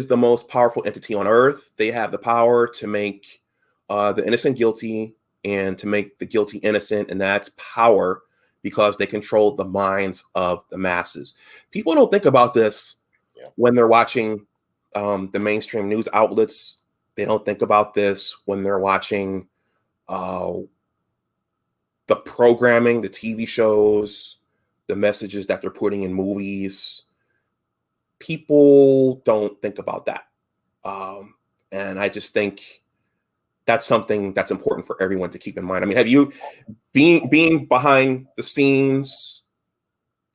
the most powerful entity on earth. They have the power to make the innocent guilty and to make the guilty innocent, and that's power because they control the minds of the masses. People don't think about this when they're watching the mainstream news outlets. They don't think about this when they're watching the programming, the TV shows, the messages that they're putting in movies. People don't think about that. And I just think that's something that's important for everyone to keep in mind. I mean, have you, being behind the scenes,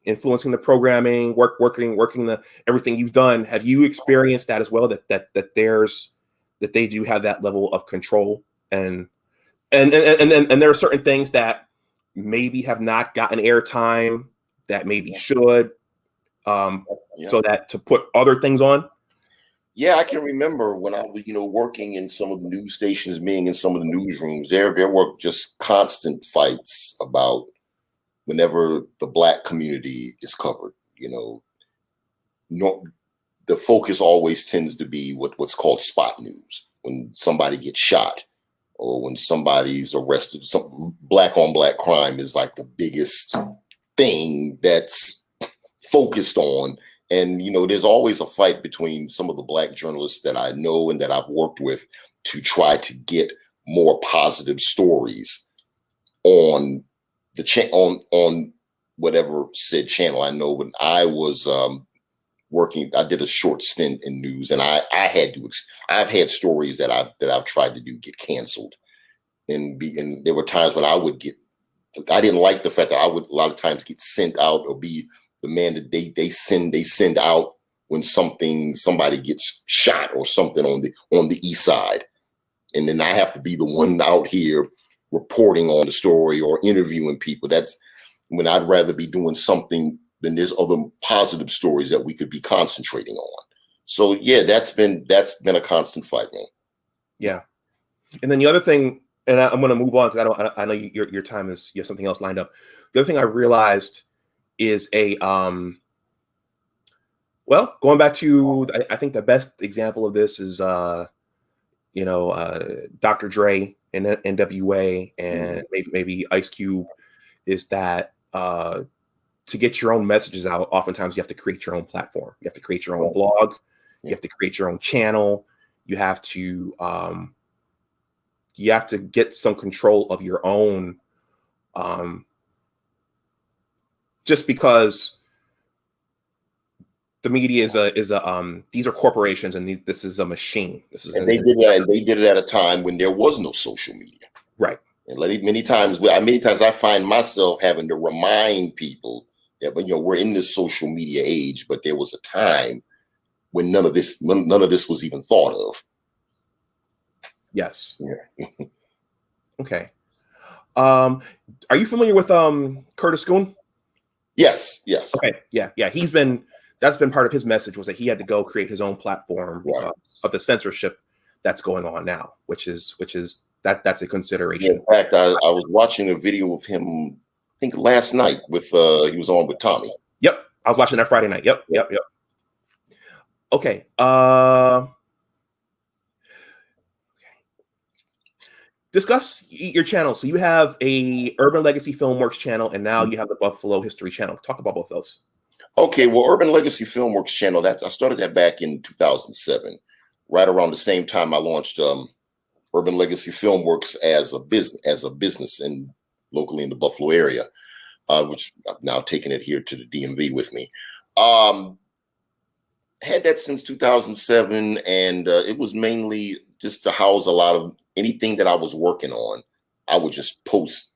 influencing the programming, working the everything you've done, have you experienced that as well? That they do have that level of control, and there are certain things that maybe have not gotten airtime that maybe should, so that to put other things on. Yeah, I can remember when I was, working in some of the news stations, being in some of the newsrooms. There were just constant fights about whenever the Black community is covered. The focus always tends to be what's called spot news. When somebody gets shot or when somebody's arrested, some Black on Black crime is like the biggest thing that's focused on. And, there's always a fight between some of the Black journalists that I know and that I've worked with to try to get more positive stories on the on whatever said channel. I know when I was working, I did a short stint in news, and I've had stories that I've tried to do get canceled, and there were times when I didn't like the fact that I would a lot of times get sent out or be the man that they send out when somebody gets shot or something on the east side. and then I have to be the one out here reporting on the story or interviewing people. That's when I'd rather be doing something than there's other positive stories that we could be concentrating on. So yeah, that's been a constant fight, man. Yeah. And then the other thing, and I'm going to move on because I know your time is, you have something else lined up. The other thing I realized is well, going back to, I think the best example of this is, Dr. Dre and NWA and maybe Ice Cube, is that to get your own messages out, oftentimes you have to create your own platform. You have to create your own blog. You have to create your own channel. You have to get some control of your own, just because the media is these are corporations, and this is a machine. They did it at a time when there was no social media, right? And many times I find myself having to remind people that we're in this social media age, but there was a time when none of this was even thought of. Yes. Yeah. Okay. Are you familiar with Curtis Goon? Yes. Okay. Yeah. That's been part of his message, was that he had to go create his own platform because of the censorship that's going on now, which is that's a consideration. In fact, I was watching a video of him, I think last night he was on with Tommy. Yep. I was watching that Friday night. Yep. Okay. Discuss your channel. So you have a Urban Legacy Filmworks channel, and now you have the Buffalo History channel. Talk about both those. Okay, well, Urban Legacy Filmworks channel, I started that back in 2007, right around the same time I launched Urban Legacy Filmworks as a business and locally in the Buffalo area, which I've now taken it here to the DMV with me. Had that since 2007, and it was mainly just to house a lot of anything that I was working on. I would just post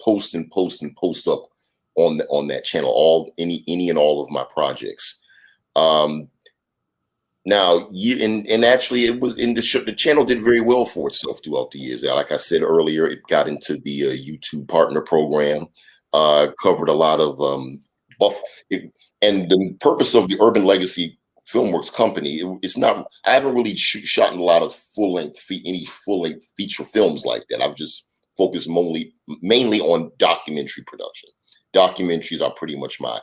up on that channel, any and all of my projects. Now, actually, it was the channel did very well for itself throughout the years. Like I said earlier, it got into the YouTube Partner Program, covered a lot of and the purpose of the Urban Legacy Filmworks company, it's not. I haven't really shot in a lot of full-length feature films like that. I've just focused mainly on documentary production. Documentaries are pretty much my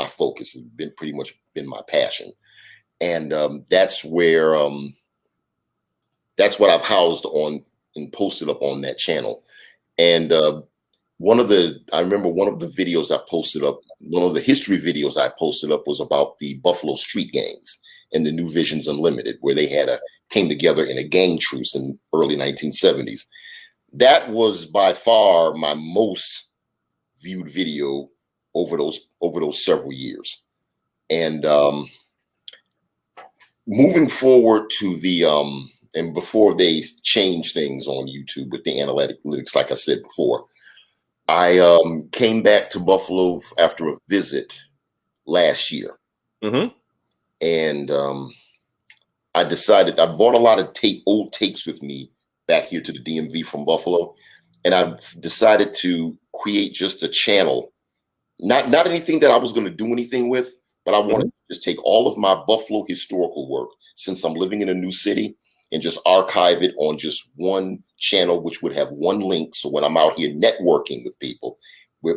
focus. Has been pretty much been my passion, and that's where that's what I've housed on and posted up on that channel. And I remember one of the videos I posted up, one of the history videos I posted up was about the Buffalo street gangs and the New Visions Unlimited, where they came together in a gang truce in early 1970s. That was by far my most viewed video over those several years. And moving forward to the and before they changed things on YouTube with the analytics, like I said before, I came back to Buffalo after a visit last year. And I bought a lot of old tapes with me back here to the DMV from Buffalo. And I've decided to create just a channel, not anything that I was going to do anything with, but I wanted to just take all of my Buffalo historical work, since I'm living in a new city, and just archive it on just one channel, which would have one link. So when I'm out here networking with people,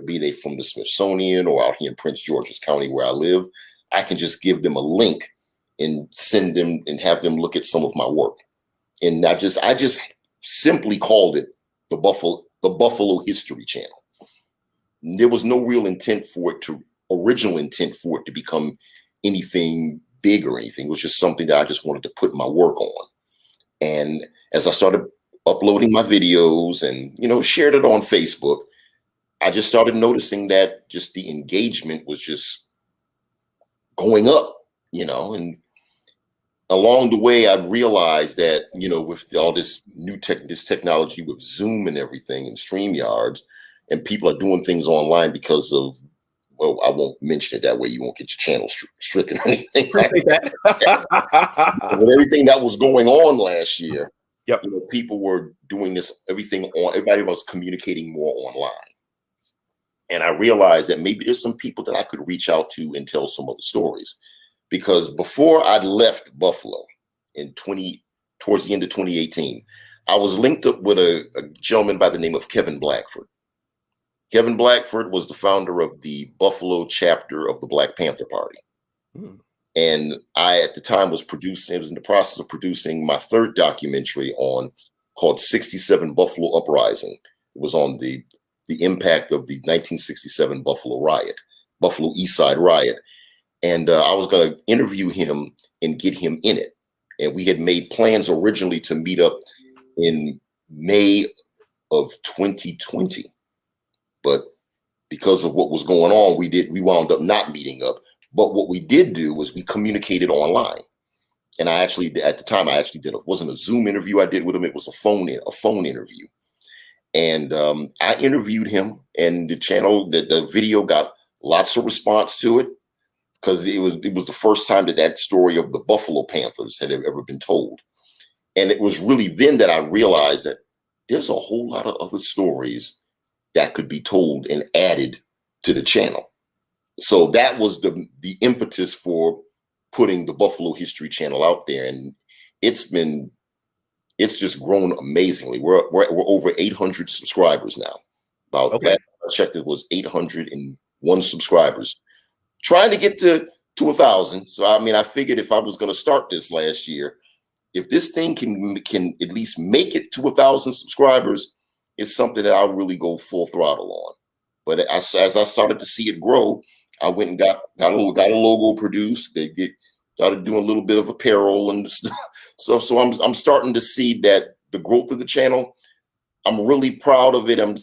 be they from the Smithsonian or out here in Prince George's County where I live, I can just give them a link and send them and have them look at some of my work. And I just simply called it the Buffalo History Channel. There was no real original intent for it to become anything big or anything. It was just something that I just wanted to put my work on. And as I started uploading my videos and, shared it on Facebook, I just started noticing that just the engagement was just going up, and along the way, I realized that, with all this this technology with Zoom and everything and StreamYards, and people are doing things online because of, well, I won't mention it that way. You won't get your channel stricken or anything like that. With everything that was going on last year, Yep. People were doing this, everybody was communicating more online. And I realized that maybe there's some people that I could reach out to and tell some other stories. Because before I left Buffalo towards the end of 2018, I was linked up with a gentleman by the name of Kevin Blackford. Kevin Blackford was the founder of the Buffalo chapter of the Black Panther Party. Mm. And I, at the time, was in the process of producing my third documentary called 67 Buffalo Uprising. It was on the impact of the 1967 Buffalo East Side riot. And I was going to interview him and get him in it. And we had made plans originally to meet up in May of 2020. But because of what was going on, we wound up not meeting up. But what we did do was we communicated online. And at the time, it wasn't a Zoom interview I did with him. It was a phone interview. And I interviewed him, and the video got lots of response to it, because it was the first time that story of the Buffalo Panthers had ever been told. And it was really then that I realized that there's a whole lot of other stories that could be told and added to the channel. So that was the impetus for putting the Buffalo History Channel out there. And it's just grown amazingly. We're over 800 subscribers now. Last I checked, it was 801 subscribers. Trying to get to 1,000. So I figured if I was going to start this last year, if this thing can at least make it to 1,000 subscribers, it's something that I'll really go full throttle on. But as I started to see it grow, I went and got a logo produced. They started doing a little bit of apparel and stuff. So I'm starting to see that the growth of the channel. I'm really proud of it. I'm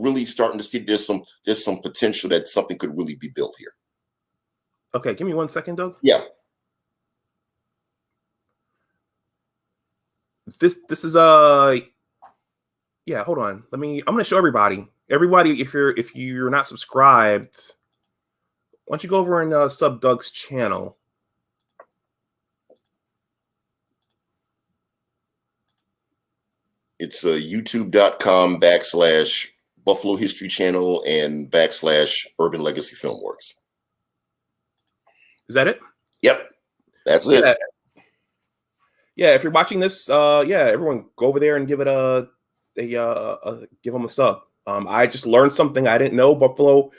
really starting to see there's some potential that something could really be built here. Okay, give me 1 second, Doug. Yeah. This is yeah, hold on. I'm gonna show everybody. Everybody, if you're not subscribed, why don't you go over and sub Doug's channel? It's youtube.com/Buffalo History Channel and /Urban Legacy Filmworks. Is that it? Yep, that's it. Yeah, if you're watching this, everyone go over there and give it give them a sub. I just learned something I didn't know. Buffalo.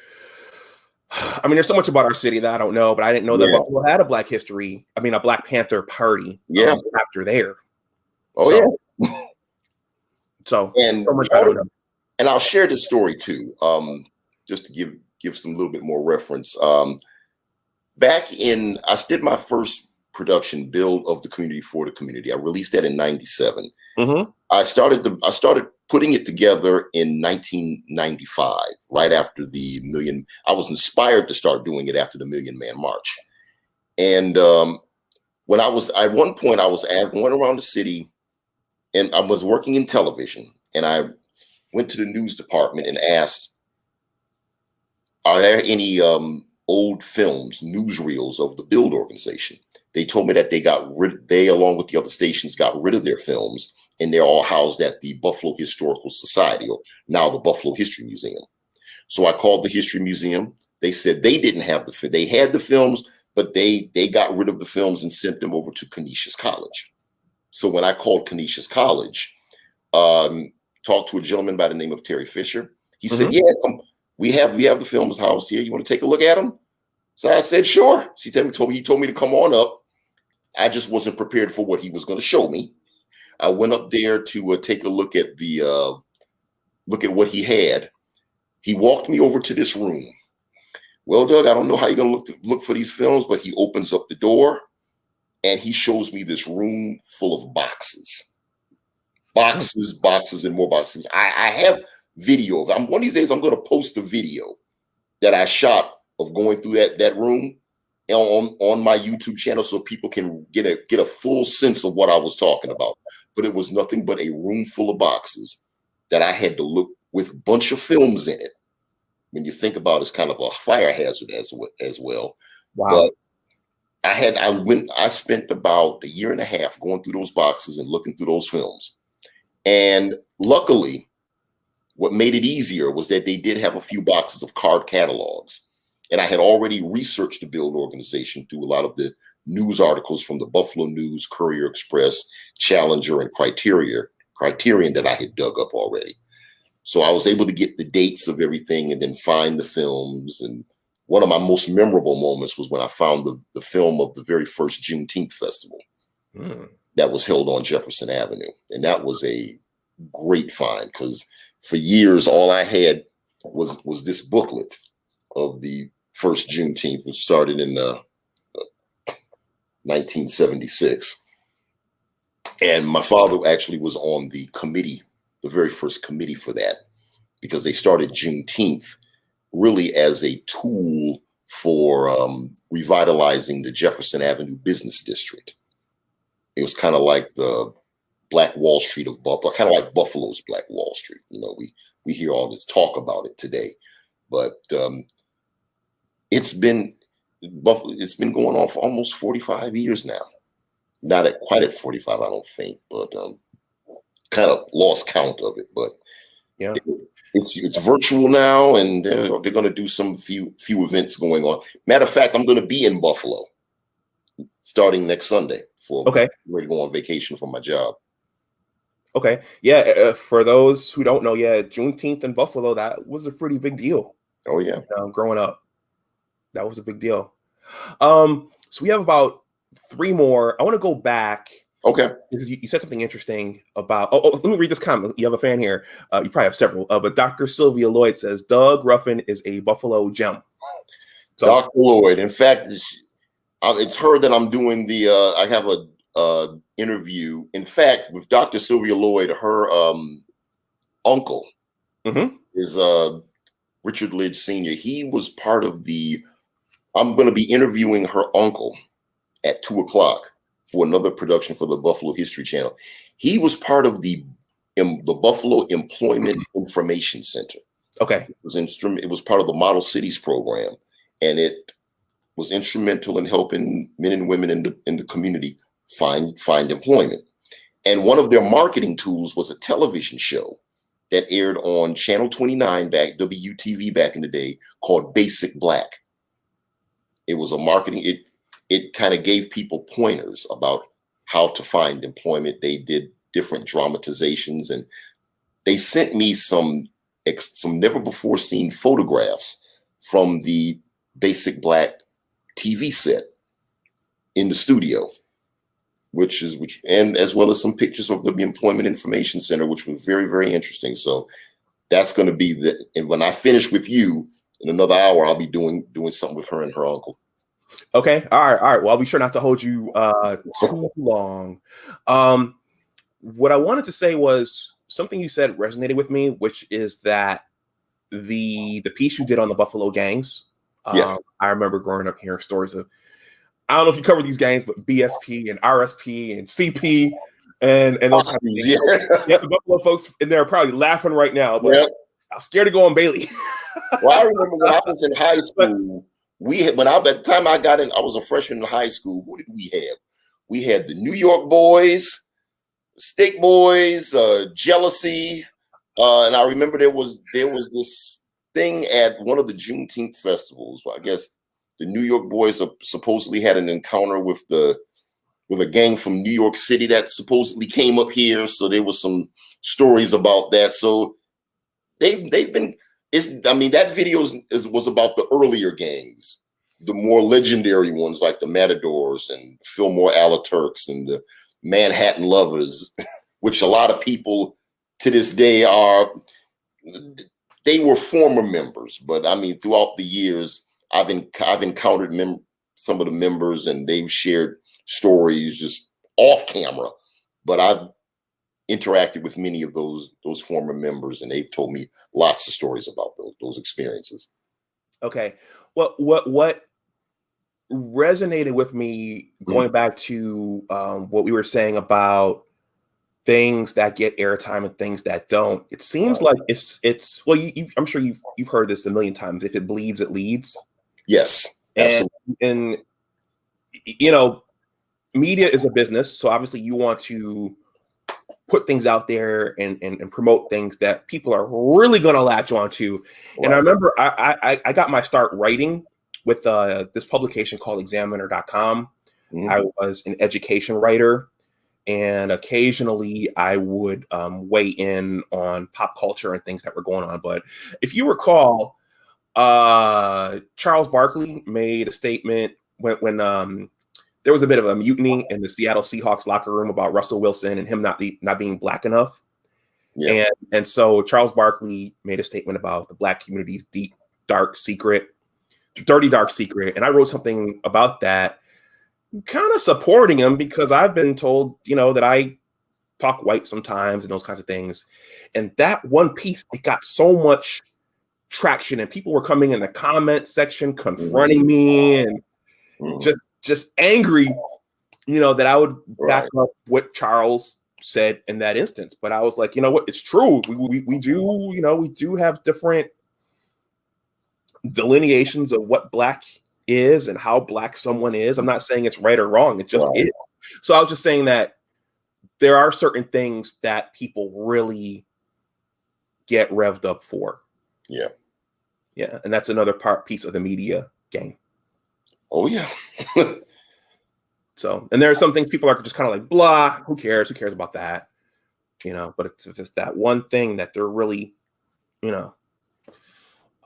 There's so much about our city that I don't know, but I didn't know that Buffalo had a Black Panther Party chapter there. Oh, yeah. So much I don't know. And I'll share this story too, just to give some little bit more reference. I did my first production, Build of the Community for the Community. I released that in '97. Mm-hmm. I started putting it together in 1995, right after the Million. I was inspired to start doing it after the Million Man March. And when at one point I was going around the city, and I was working in television, and I went to the news department and asked, are there any old films, newsreels of the Build organization? They told me that they, along with the other stations, got rid of their films, and they're all housed at the Buffalo Historical Society, or now the Buffalo History Museum. So I called the History Museum. They said they didn't have they had the films, but they got rid of the films and sent them over to Canisius College. So when I called Canisius College, talked to a gentleman by the name of Terry Fisher. He said, "Yeah, come, we have the films housed here. You want to take a look at them?" So I said, "Sure." He told me to come on up. I just wasn't prepared for what he was going to show me. I went up there to take a look at what he had. He walked me over to this room. Well, Doug, I don't know how you're going to look for these films, but he opens up the door and he shows me this room full of boxes, and more boxes. I have video of it. One of these days I'm going to post a video that I shot of going through that room on my YouTube channel, so people can get a full sense of what I was talking about. But it was nothing but a room full of boxes that I had to look, with a bunch of films in it. When you think about it, it's kind of a fire hazard as well. Wow. I spent about a year and a half going through those boxes and looking through those films. And luckily, what made it easier was that they did have a few boxes of card catalogs. And I had already researched the Build organization through a lot of the news articles from the Buffalo News, Courier Express, Challenger, and Criterion that I had dug up already. So I was able to get the dates of everything and then find the films. And one of my most memorable moments was when I found the film of the very first Juneteenth festival that was held on Jefferson Avenue. And that was a great find because for years, all I had was this booklet of the first Juneteenth, which started in 1976. And my father actually was on the committee, the very first committee for that, because they started Juneteenth really as a tool for revitalizing the Jefferson Avenue business district. It was kind of like the Black Wall Street of Buffalo, kind of like Buffalo's Black Wall Street. You know, we hear all this talk about it today, but it's been going on for almost 45 years now. Not quite at 45, I don't think, but kind of lost count of it. But yeah, it's virtual now, and they're going to do some few events going on. Matter of fact, I'm going to be in Buffalo starting next Sunday ready to go on vacation from my job. Okay. Yeah. For those who don't know, Juneteenth in Buffalo, that was a pretty big deal. Oh, yeah. Growing up, that was a big deal. So we have about 3 more. I want to go back. Okay. Because you said something interesting about, let me read this comment. You have a fan here. You probably have several, but Dr. Sylvia Lloyd says, Doug Ruffin is a Buffalo gem. So, Dr. Lloyd, in fact, it's her that I'm doing I have a interview, in fact, with Dr. Sylvia Lloyd. Her uncle is Richard Lidge Sr. He was part of I'm going to be interviewing her uncle at 2:00 for another production for the Buffalo History Channel. He was part of the Buffalo Employment Information Center. Okay. It was part of the Model Cities program, and it was instrumental in helping men and women in the community find employment. And one of their marketing tools was a television show that aired on Channel 29 WTV back in the day, called Basic Black. It was a marketing, it kind of gave people pointers about how to find employment. They did different dramatizations, and they sent me some never before seen photographs from the Basic Black TV set in the studio, and as well as some pictures of the Employment Information Center, which was very, very interesting. So that's going to be and when I finish with you in another hour, I'll be doing something with her and her uncle. Okay. All right. Well, I'll be sure not to hold you too long. What I wanted to say was something you said resonated with me, which is that the piece you did on the Buffalo gangs. I remember growing up hearing stories of, I don't know if you cover these gangs, but BSP and RSP and CP and those kinds of things. Yeah, the Buffalo folks in there are probably laughing right now, but I'm scared to go on Bailey. Well, I remember when I was in high school, at the time I got in, I was a freshman in high school. Who did we have? We had the New York Boys, Steak Boys, Jealousy, and I remember there was this thing at one of the Juneteenth festivals. I guess the New York Boys supposedly had an encounter with a gang from New York City that supposedly came up here. So there was some stories about that. So they've been. That video was about the earlier gangs, the more legendary ones like the Matadors and Fillmore Alaturks and the Manhattan Lovers, which a lot of people to this day they were former members. But throughout the years, I've encountered some of the members, and they've shared stories just off camera. But I've interacted with many of those former members, and they've told me lots of stories about those experiences. Okay. Well, what resonated with me going back to what we were saying about things that get airtime and things that don't, it seems like it's well, I'm sure you've heard this a million times. If it bleeds, it leads. Yes, absolutely. And you know, media is a business, so obviously you want to put things out there and promote things that people are really going to latch on to. Right. And I remember I got my start writing with this publication called examiner.com. Mhm. I was an education writer, and occasionally I would weigh in on pop culture and things that were going on. But if you recall, Charles Barkley made a statement when there was a bit of a mutiny in the Seattle Seahawks locker room about Russell Wilson and him not being black enough. Yeah. And so Charles Barkley made a statement about the black community's deep, dark secret, dirty, dark secret. And I wrote something about that, kind of supporting him because I've been told, that I talk white sometimes and those kinds of things. And that one piece, it got so much traction, and people were coming in the comment section confronting me and just angry, that I would back up what Charles said in that instance. But I was like, you know what, it's true. We do have different delineations of what black is and how black someone is. I'm not saying it's right or wrong. It just is. So I was just saying that there are certain things that people really get revved up for. Yeah. Yeah. And that's another piece of the media game. Oh, yeah. So, and there are some things people are just kind of like, blah, who cares? Who cares about that? But it's that one thing that they're really,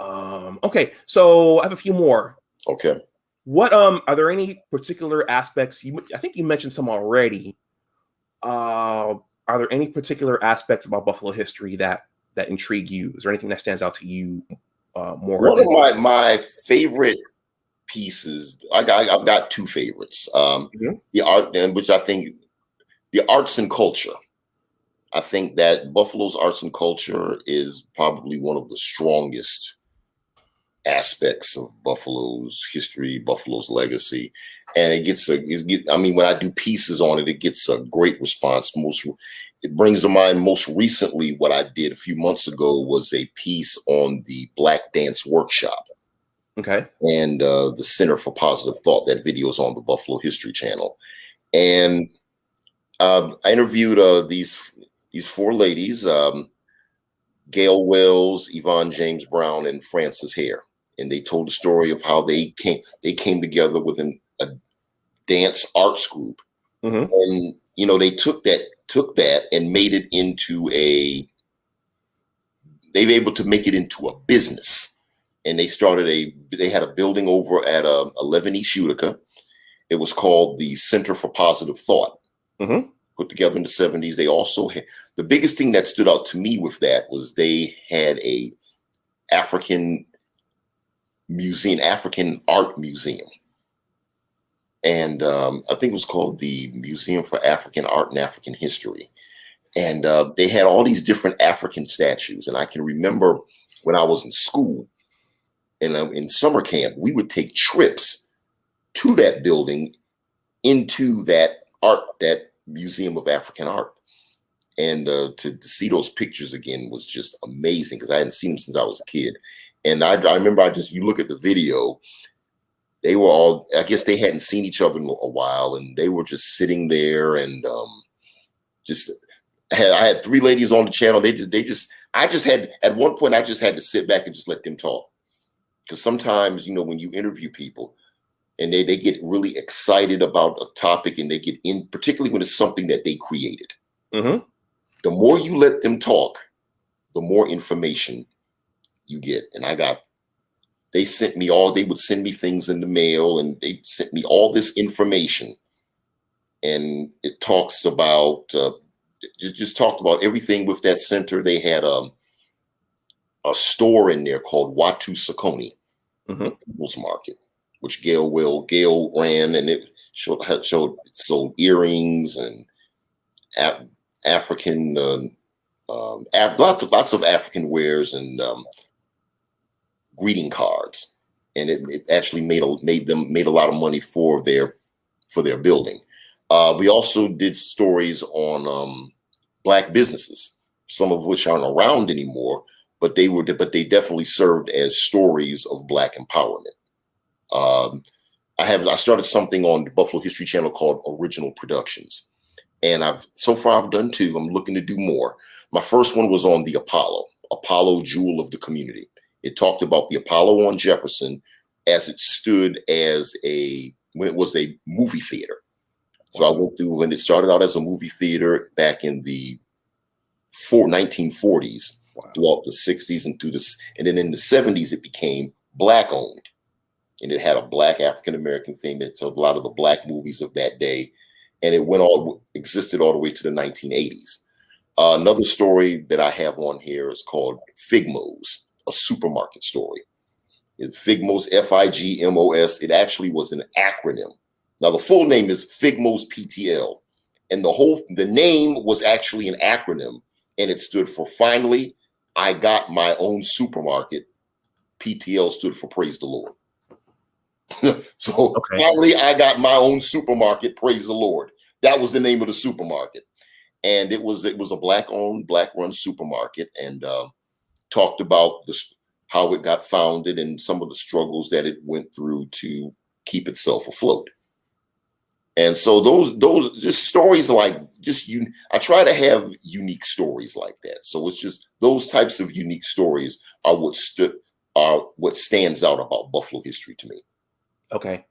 okay. So I have a few more. Okay. What, are there any particular aspects I think you mentioned some already. Are there any particular aspects about Buffalo history that intrigue you? Is there anything that stands out to you more? One of my favorite pieces, I've got two favorites. The art, and which I think the arts and culture. I think that Buffalo's arts and culture is probably one of the strongest aspects of Buffalo's history, Buffalo's legacy, and when I do pieces on it, it gets a great response. It brings to mind most recently what I did a few months ago was a piece on the Black Dance Workshop. Okay. And the Center for Positive Thought. That video is on the Buffalo History Channel. And I interviewed these four ladies, Gail Wells, Yvonne James Brown, and Frances Hare. And they told the story of how they came together with a dance arts group. And they took that and made it into they were able to make it into a business. And they had a building over at 11 East Utica. It was called the Center for Positive Thought. Put together in the 70s. They also had, the biggest thing that stood out to me with that was they had a African art museum. And I think it was called the Museum for African Art and African History. And they had all these different African statues. And I can remember when I was in school, and in summer camp, we would take trips to that building, into that Museum of African Art. And to see those pictures again was just amazing because I hadn't seen them since I was a kid. And I remember you look at the video, they were all, I guess they hadn't seen each other in a while, and they were just sitting there and I had three ladies on the channel. At one point, I just had to sit back and just let them talk. Because sometimes, when you interview people and they get really excited about a topic and they get in, particularly when it's something that they created. The more you let them talk, the more information you get. And they would send me things in the mail, and they sent me all this information. And it talks about, just talked about everything with that center. They had a store in there called Watu Sakoni, the People's Market, which Gail ran, and it sold earrings and African, lots of African wares and greeting cards, and it actually made a lot of money for their building. We also did stories on Black businesses, some of which aren't around anymore, but they definitely served as stories of Black empowerment. I started something on the Buffalo History Channel called Original Productions. And so far I've done 2. I'm looking to do more. My first one was on the Apollo jewel of the community. It talked about the Apollo on Jefferson as it stood when it was a movie theater. So I went through when it started out as a movie theater back in the 1940s, throughout the 60s and then in the 70s it became Black owned. And it had a Black African-American theme. It told a lot of the Black movies of that day. And it existed all the way to the 1980s. Another story that I have on here is called Figmos, a supermarket story. It's Figmos, Figmos. It actually was an acronym. Now the full name is Figmos PTL. And the name was actually an acronym, and it stood for Finally, I Got My Own Supermarket. PTL stood for Praise the Lord. So Finally, I got my own supermarket. Praise the Lord. That was the name of the supermarket, and it was a Black-owned, Black-run supermarket, and talked about how it got founded and some of the struggles that it went through to keep itself afloat. And so those just stories I try to have unique stories like that. So it's just those types of unique stories are what stands out about Buffalo history to me. Okay.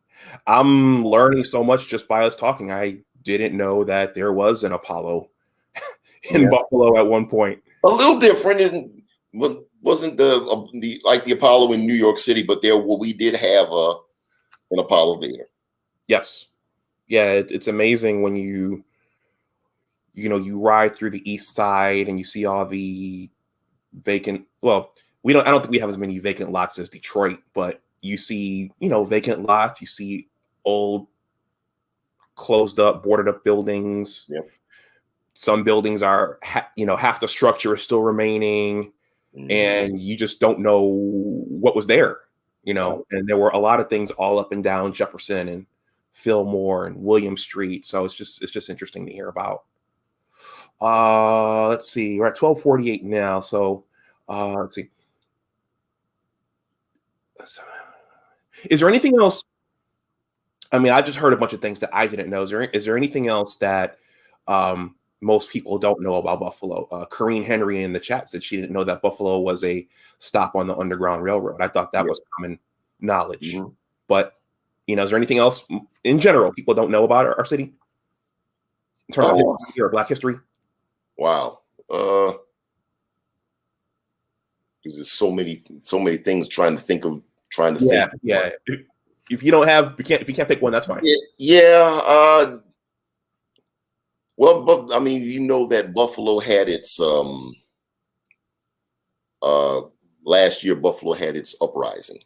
I'm learning so much just by us talking. I didn't know that there was an Apollo in Buffalo at one point. A little different, wasn't the Apollo in New York City, but we did have an Apollo theater. Yes. Yeah, it's amazing when you ride through the east side and you see all the vacant, well, I don't think we have as many vacant lots as Detroit, but you see, vacant lots, you see old, closed up, boarded up buildings. Yep. Some buildings are, half the structure is still remaining, and you just don't know what was there, and there were a lot of things all up and down Jefferson and Fillmore and William Street. So it's just interesting to hear about. Let's see, we're at 12:48 now. So let's see. Is there anything else? I mean, I just heard a bunch of things that I didn't know. Is there anything else that most people don't know about Buffalo? Corrine Henry in the chat said she didn't know that Buffalo was a stop on the Underground Railroad. I thought that was common knowledge. But, is there anything else in general people don't know about our city in terms of history or Black history? Wow. There's so many things trying to think. Yeah. If you can't pick one, that's fine. Yeah. Well, but I mean, that Buffalo had its last year. Buffalo had its uprising.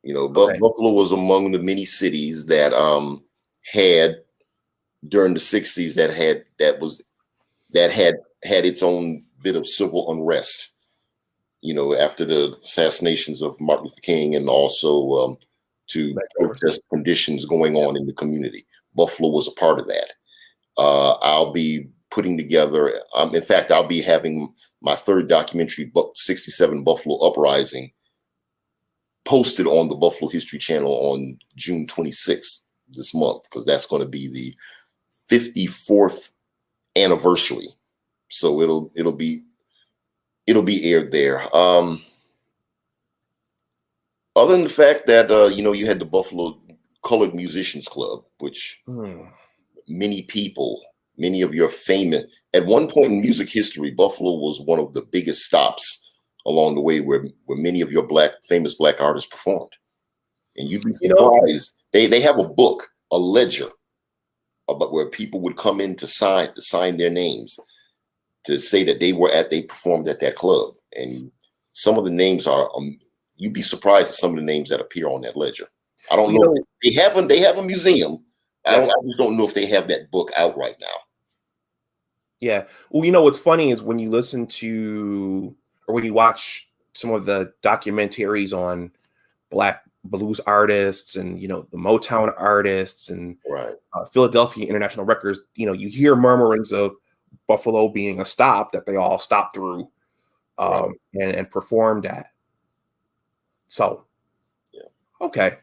Buffalo was among the many cities that had during the 60s that had its own bit of civil unrest. After the assassinations of Martin Luther King, and also to protest conditions going on in the community. Buffalo was a part of that. I'll be putting together, in fact, I'll be having my third documentary, 67 Buffalo Uprising, posted on the Buffalo History Channel on June 26th this month, because that's going to be the 54th anniversary. So it'll be aired there. Other than the fact that you had the Buffalo Colored Musicians Club, which many of your famous, at one point in music history, Buffalo was one of the biggest stops along the way where many of your famous black artists performed. And you'd be surprised. They have a book, a ledger, about where people would come in to sign their names, to say that they performed at that club. And some of the names are, you'd be surprised at some of the names that appear on that ledger. I don't know. They have a museum. I just don't know if they have that book out right now. Yeah. Well, what's funny is when you listen to, or when you watch some of the documentaries on Black blues artists and, the Motown artists and Philadelphia International Records, you hear murmurings of Buffalo being a stop that they all stopped through and performed at. So, okay.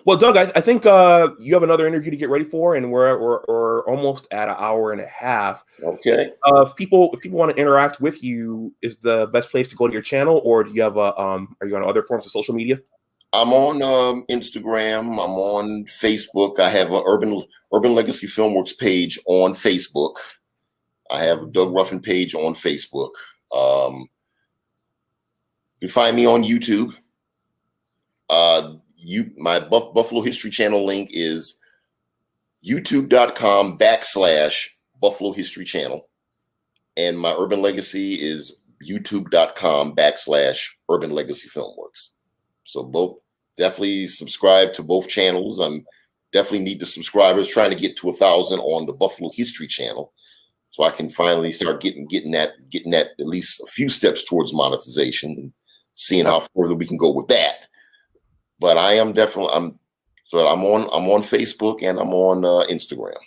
Well, Doug, I think you have another interview to get ready for, and we're almost at an hour and a half. Okay. If people want to interact with you, is the best place to go to your channel, or do you have a are you on other forms of social media? I'm on Instagram. I'm on Facebook. I have an Urban Legacy Filmworks page on Facebook. I have a Doug Ruffin page on Facebook. You can find me on YouTube. My Buffalo History Channel link is youtube.com/Buffalo History Channel. And my Urban Legacy is youtube.com/Urban Legacy Filmworks. So both, definitely subscribe to both channels. I'm definitely need the subscribers, trying to get to 1,000 on the Buffalo History Channel, so I can finally start getting that at least a few steps towards monetization, and seeing how further we can go with that. But I'm on Facebook and I'm on Instagram.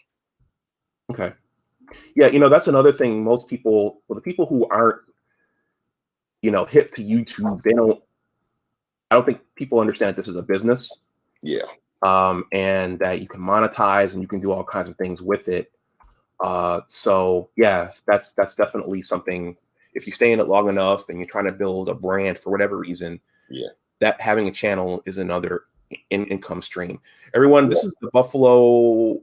Okay. Yeah, that's another thing. Most people, well, the people who aren't, hip to YouTube, I don't think people understand this is a business. Yeah. And that you can monetize and you can do all kinds of things with it. So yeah, that's definitely something. If you stay in it long enough and you're trying to build a brand for whatever reason, yeah, that having a channel is another income stream. Everyone, this is the Buffalo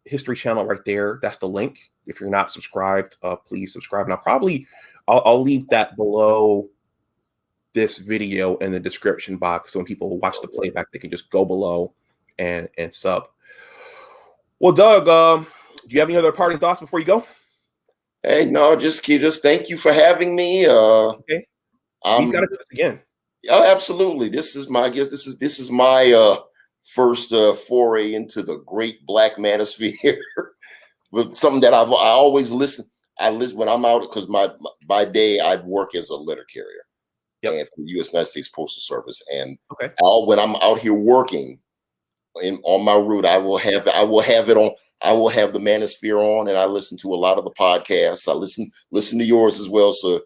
History Channel right there. That's the link. If you're not subscribed, please subscribe. And I'll leave that below this video in the description box, so when people watch the playback, they can just go below and sub. Well, Doug, do you have any other parting thoughts before you go? Hey, no, just thank you for having me. Okay, we've got to do this again. Oh, absolutely. This is my first foray into the great Black manosphere. But something that I always listen. I listen when I'm out, because by day I work as a letter carrier, and for the United States Postal Service. And when I'm out here working on my route, I will have it on. I will have the manosphere on, and I listen to a lot of the podcasts. I listen to yours as well. So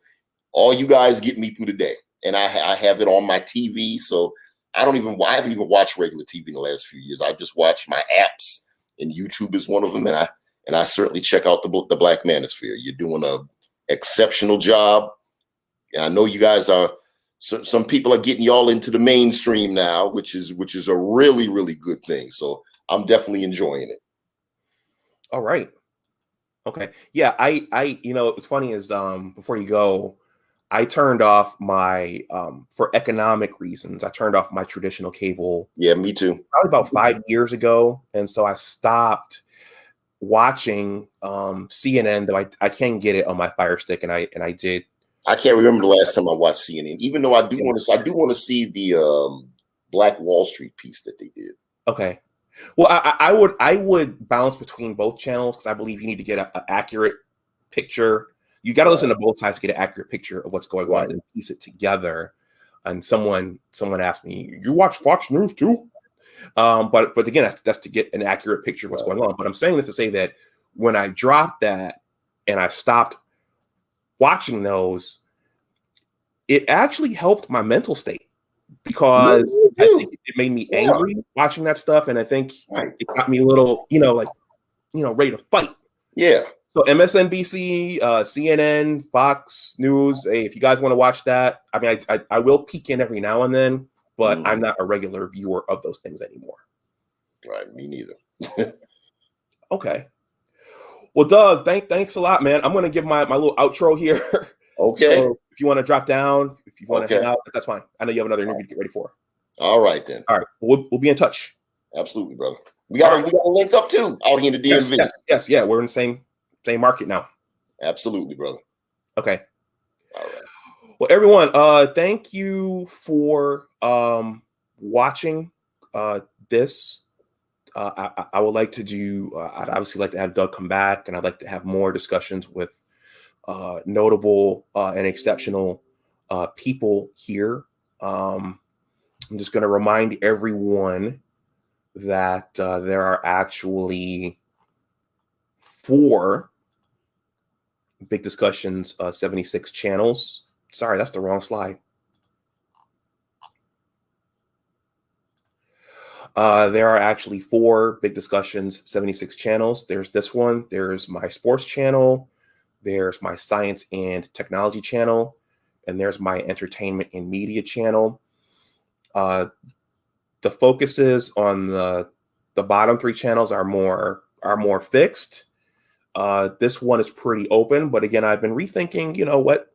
all you guys get me through the day. And I have it on my TV, so I haven't even watched regular TV in the last few years. I just watch my apps, and YouTube is one of them. And I certainly check out the Black Manosphere. You're doing an exceptional job, and I know you guys are. Some people are getting y'all into the mainstream now, which is a really, really good thing. So I'm definitely enjoying it. All right. Okay. Yeah. What's funny is before you go, I turned off my for economic reasons. I turned off my traditional cable. Yeah, me too. Probably about 5 years ago, and so I stopped watching CNN. Though I can get it on my Fire Stick, and I did. I can't remember the last time I watched CNN. Even though I do want to see the Black Wall Street piece that they did. Okay. Well, I would balance between both channels, because I believe you need to get an accurate picture. You got to listen to both sides to get an accurate picture of what's going on and piece it together. And someone asked me, "You watch Fox News too?" But again, that's to get an accurate picture of what's going on. But I'm saying this to say that when I dropped that and I stopped watching those, it actually helped my mental state, because I think it made me angry watching that stuff, and I think it got me a little, ready to fight. Yeah. So MSNBC, CNN, Fox News. Hey, if you guys want to watch that, I mean, I will peek in every now and then, but I'm not a regular viewer of those things anymore. Right, me neither. Okay. Well, Doug, thanks a lot, man. I'm gonna give my little outro here. Okay. So if you want to drop down, if you want to hang out, that's fine. I know you have another interview to get ready for. All right then. All right, we'll be in touch. Absolutely, brother. We got to link up too out here in the DMV. Yes, yeah, we're in the same market now. Absolutely, brother. Okay. All right. Well, everyone, thank you for watching this. I would like to do. I'd obviously like to have Doug come back, and I'd like to have more discussions with notable and exceptional people here. I'm just going to remind everyone that there are actually 4 Big Discussions 76 channels. Sorry, that's the wrong slide. There are actually 4 Big Discussions 76 channels. There's this one, there's my sports channel, there's my science and technology channel, and there's my entertainment and media channel. The focuses on the bottom 3 channels are more fixed. This one is pretty open, but again, I've been rethinking,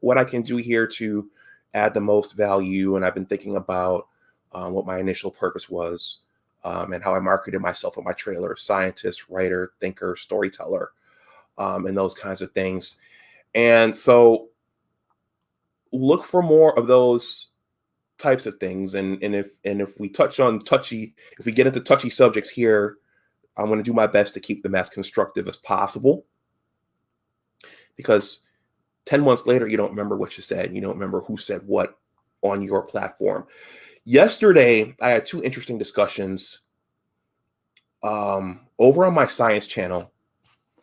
what I can do here to add the most value, and I've been thinking about what my initial purpose was, and how I marketed myself with my trailer: scientist, writer, thinker, storyteller, and those kinds of things. And so, look for more of those types of things. And if we touch on if we get into touchy subjects here, I'm going to do my best to keep them as constructive as possible, because 10 months later, you don't remember what you said. You don't remember who said what on your platform. Yesterday, I had 2 interesting discussions over on my science channel.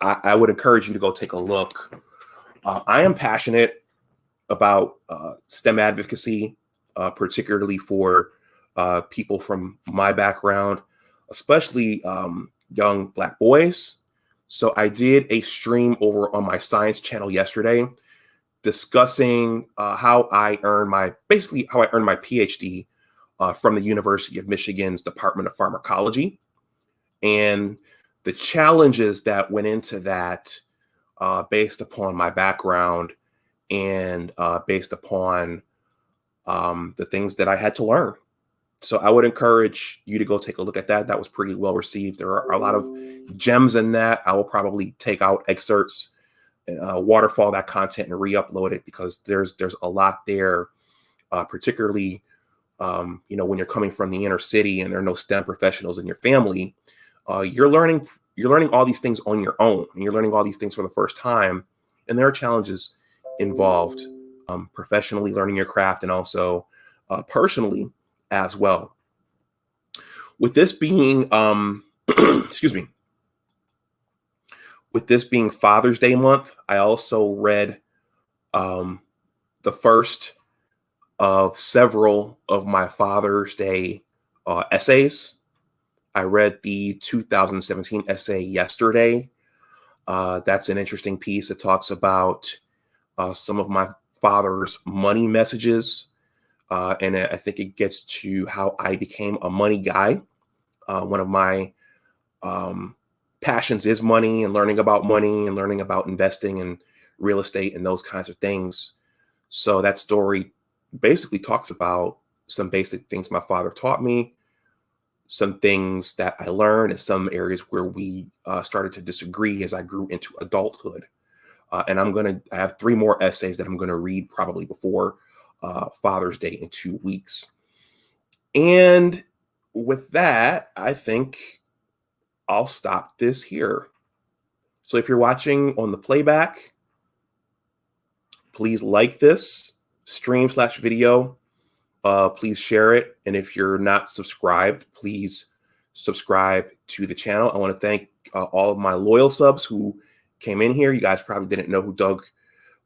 I would encourage you to go take a look. I am passionate about STEM advocacy, particularly for people from my background, especially young Black boys. So I did a stream over on my science channel yesterday, discussing how I earned my PhD from the University of Michigan's Department of Pharmacology, and the challenges that went into that, based upon my background and based upon the things that I had to learn. So I would encourage you to go take a look at that. That was pretty well received. There are a lot of gems in that. I will probably take out excerpts, waterfall that content, and re-upload it, because there's a lot there, particularly when you're coming from the inner city and there are no STEM professionals in your family. You're learning all these things on your own, and you're learning all these things for the first time, and there are challenges involved, professionally learning your craft, and also personally as well. With this being excuse me, with this being Father's Day month, I also read the first of several of my Father's Day essays. I read the 2017 essay yesterday. That's an interesting piece. It talks about some of my father's money messages. And I think it gets to how I became a money guy. One of my passions is money, and learning about money, and learning about investing and real estate and those kinds of things. So that story basically talks about some basic things my father taught me, some things that I learned, and some areas where we started to disagree as I grew into adulthood. And I have 3 more essays that I'm going to read probably before Father's Day in 2 weeks. And with that, I think I'll stop this here. So if you're watching on the playback, please like this stream/video. Please share it. And if you're not subscribed, please subscribe to the channel. I want to thank all of my loyal subs who came in here. You guys probably didn't know who Doug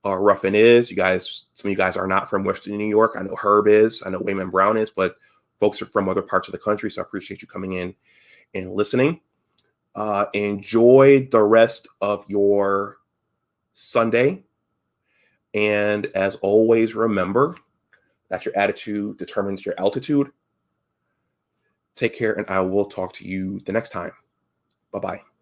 Ruffin is. Some of you guys are not from Western New York. I know Herb is. I know Wayman Brown is, but folks are from other parts of the country. So I appreciate you coming in and listening. Enjoy the rest of your Sunday. And as always, remember that your attitude determines your altitude. Take care, and I will talk to you the next time. Bye-bye.